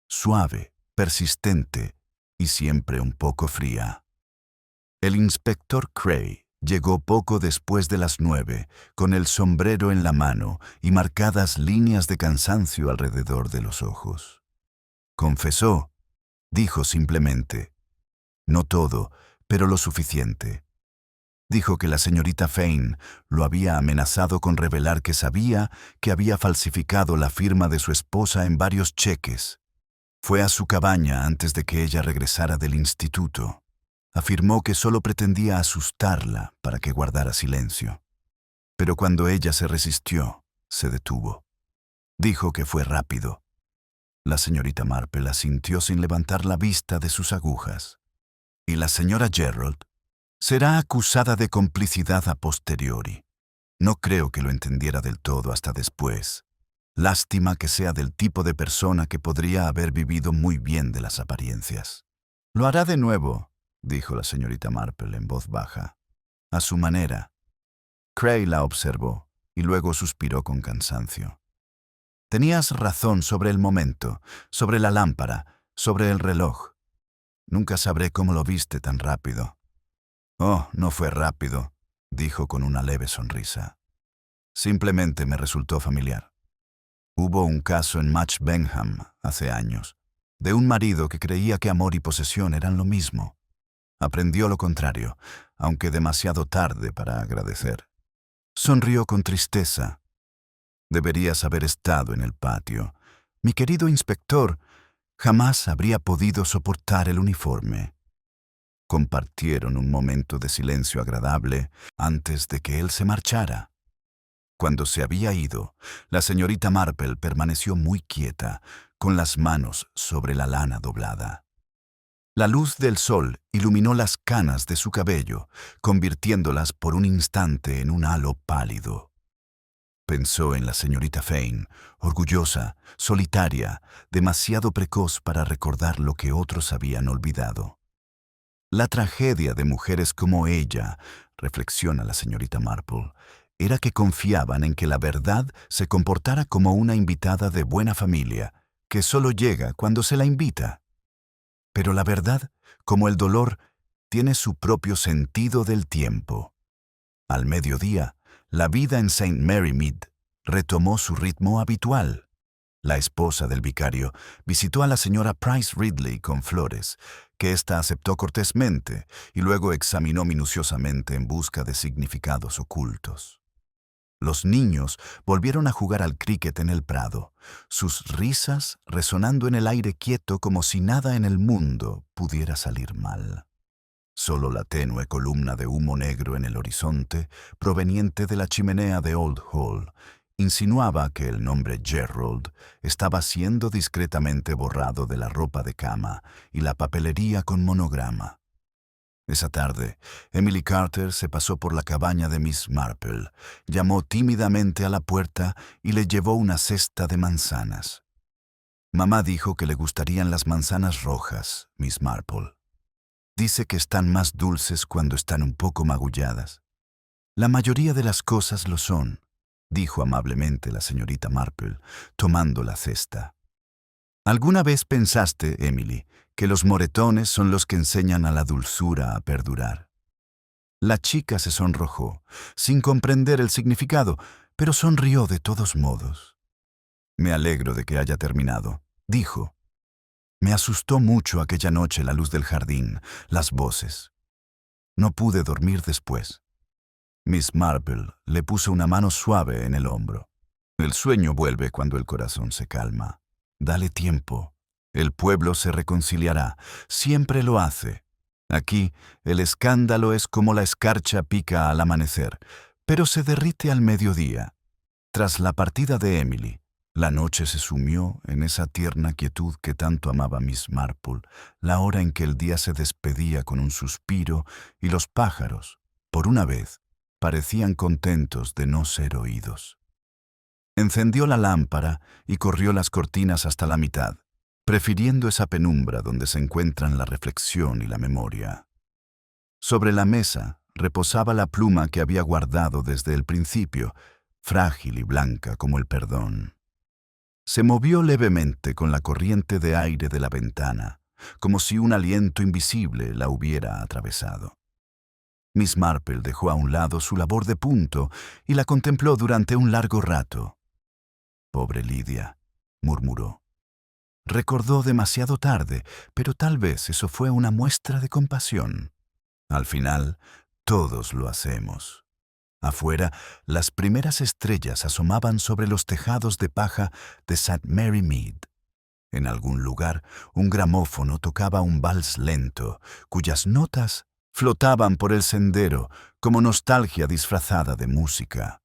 A: Suave, persistente y siempre un poco fría. El inspector Cray Llegó poco después de las 9, con el sombrero en la mano y marcadas líneas de cansancio alrededor de los ojos. Confesó, dijo simplemente, no todo, pero lo suficiente. Dijo que la señorita Fane lo había amenazado con revelar que sabía que había falsificado la firma de su esposa en varios cheques. Fue a su cabaña antes de que ella regresara del instituto. Afirmó que solo pretendía asustarla para que guardara silencio. Pero cuando ella se resistió, se detuvo. Dijo que fue rápido. La señorita Marple asintió sin levantar la vista de sus agujas. ¿Y la señora Gerald? Será acusada de complicidad a posteriori. No creo que lo entendiera del todo hasta después. Lástima que sea del tipo de persona que podría haber vivido muy bien de las apariencias. Lo hará de nuevo, dijo la señorita Marple en voz baja. A su manera. Cray la observó y luego suspiró con cansancio. Tenías razón sobre el momento, sobre la lámpara, sobre el reloj. Nunca sabré cómo lo viste tan rápido. Oh, no fue rápido, dijo con una leve sonrisa. Simplemente me resultó familiar. Hubo un caso en Match Benham hace años, de un marido que creía que amor y posesión eran lo mismo. Aprendió lo contrario, aunque demasiado tarde para agradecer. Sonrió con tristeza. Deberías haber estado en el patio. Mi querido inspector jamás habría podido soportar el uniforme. Compartieron un momento de silencio agradable antes de que él se marchara. Cuando se había ido, la señorita Marple permaneció muy quieta, con las manos sobre la lana doblada. La luz del sol iluminó las canas de su cabello, convirtiéndolas por un instante en un halo pálido. Pensó en la señorita Fane, orgullosa, solitaria, demasiado precoz para recordar lo que otros habían olvidado. La tragedia de mujeres como ella, reflexiona la señorita Marple, era que confiaban en que la verdad se comportara como una invitada de buena familia, que solo llega cuando se la invita. Pero la verdad, como el dolor, tiene su propio sentido del tiempo. Al mediodía, la vida en St. Mary Mead retomó su ritmo habitual. La esposa del vicario visitó a la señora Price Ridley con flores, que ésta aceptó cortésmente y luego examinó minuciosamente en busca de significados ocultos. Los niños volvieron a jugar al cricket en el prado, sus risas resonando en el aire quieto como si nada en el mundo pudiera salir mal. Solo la tenue columna de humo negro en el horizonte, proveniente de la chimenea de Old Hall, insinuaba que el nombre Gerald estaba siendo discretamente borrado de la ropa de cama y la papelería con monograma. Esa tarde, Emily Carter se pasó por la cabaña de Miss Marple, llamó tímidamente a la puerta y le llevó una cesta de manzanas. Mamá dijo que le gustarían las manzanas rojas, Miss Marple. Dice que están más dulces cuando están un poco magulladas. La mayoría de las cosas lo son, dijo amablemente la señorita Marple, tomando la cesta. ¿Alguna vez pensaste, Emily, que los moretones son los que enseñan a la dulzura a perdurar? La chica se sonrojó, sin comprender el significado, pero sonrió de todos modos. Me alegro de que haya terminado, dijo. Me asustó mucho aquella noche la luz del jardín, las voces. No pude dormir después. Miss Marple le puso una mano suave en el hombro. El sueño vuelve cuando el corazón se calma. Dale tiempo. El pueblo se reconciliará. Siempre lo hace. Aquí, el escándalo es como la escarcha pica al amanecer, pero se derrite al mediodía. Tras la partida de Emily, la noche se sumió en esa tierna quietud que tanto amaba Miss Marple, la hora en que el día se despedía con un suspiro y los pájaros, por una vez, parecían contentos de no ser oídos. Encendió la lámpara y corrió las cortinas hasta la mitad, prefiriendo esa penumbra donde se encuentran la reflexión y la memoria. Sobre la mesa reposaba la pluma que había guardado desde el principio, frágil y blanca como el perdón. Se movió levemente con la corriente de aire de la ventana, como si un aliento invisible la hubiera atravesado. Miss Marple dejó a un lado su labor de punto y la contempló durante un largo rato. «Pobre Lidia», murmuró. Recordó demasiado tarde, pero tal vez eso fue una muestra de compasión. Al final, todos lo hacemos. Afuera, las primeras estrellas asomaban sobre los tejados de paja de St. Mary Mead. En algún lugar, un gramófono tocaba un vals lento, cuyas notas flotaban por el sendero como nostalgia disfrazada de música.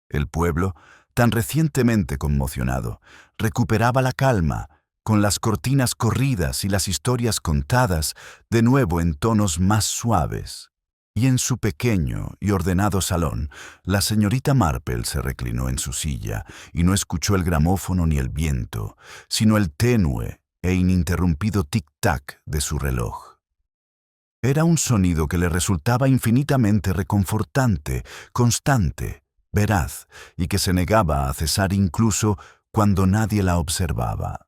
A: El pueblo, tan recientemente conmocionado, recuperaba la calma, con las cortinas corridas y las historias contadas de nuevo en tonos más suaves. Y en su pequeño y ordenado salón, la señorita Marple se reclinó en su silla y no escuchó el gramófono ni el viento, sino el tenue e ininterrumpido tic-tac de su reloj. Era un sonido que le resultaba infinitamente reconfortante, constante, veraz, y que se negaba a cesar incluso cuando nadie la observaba.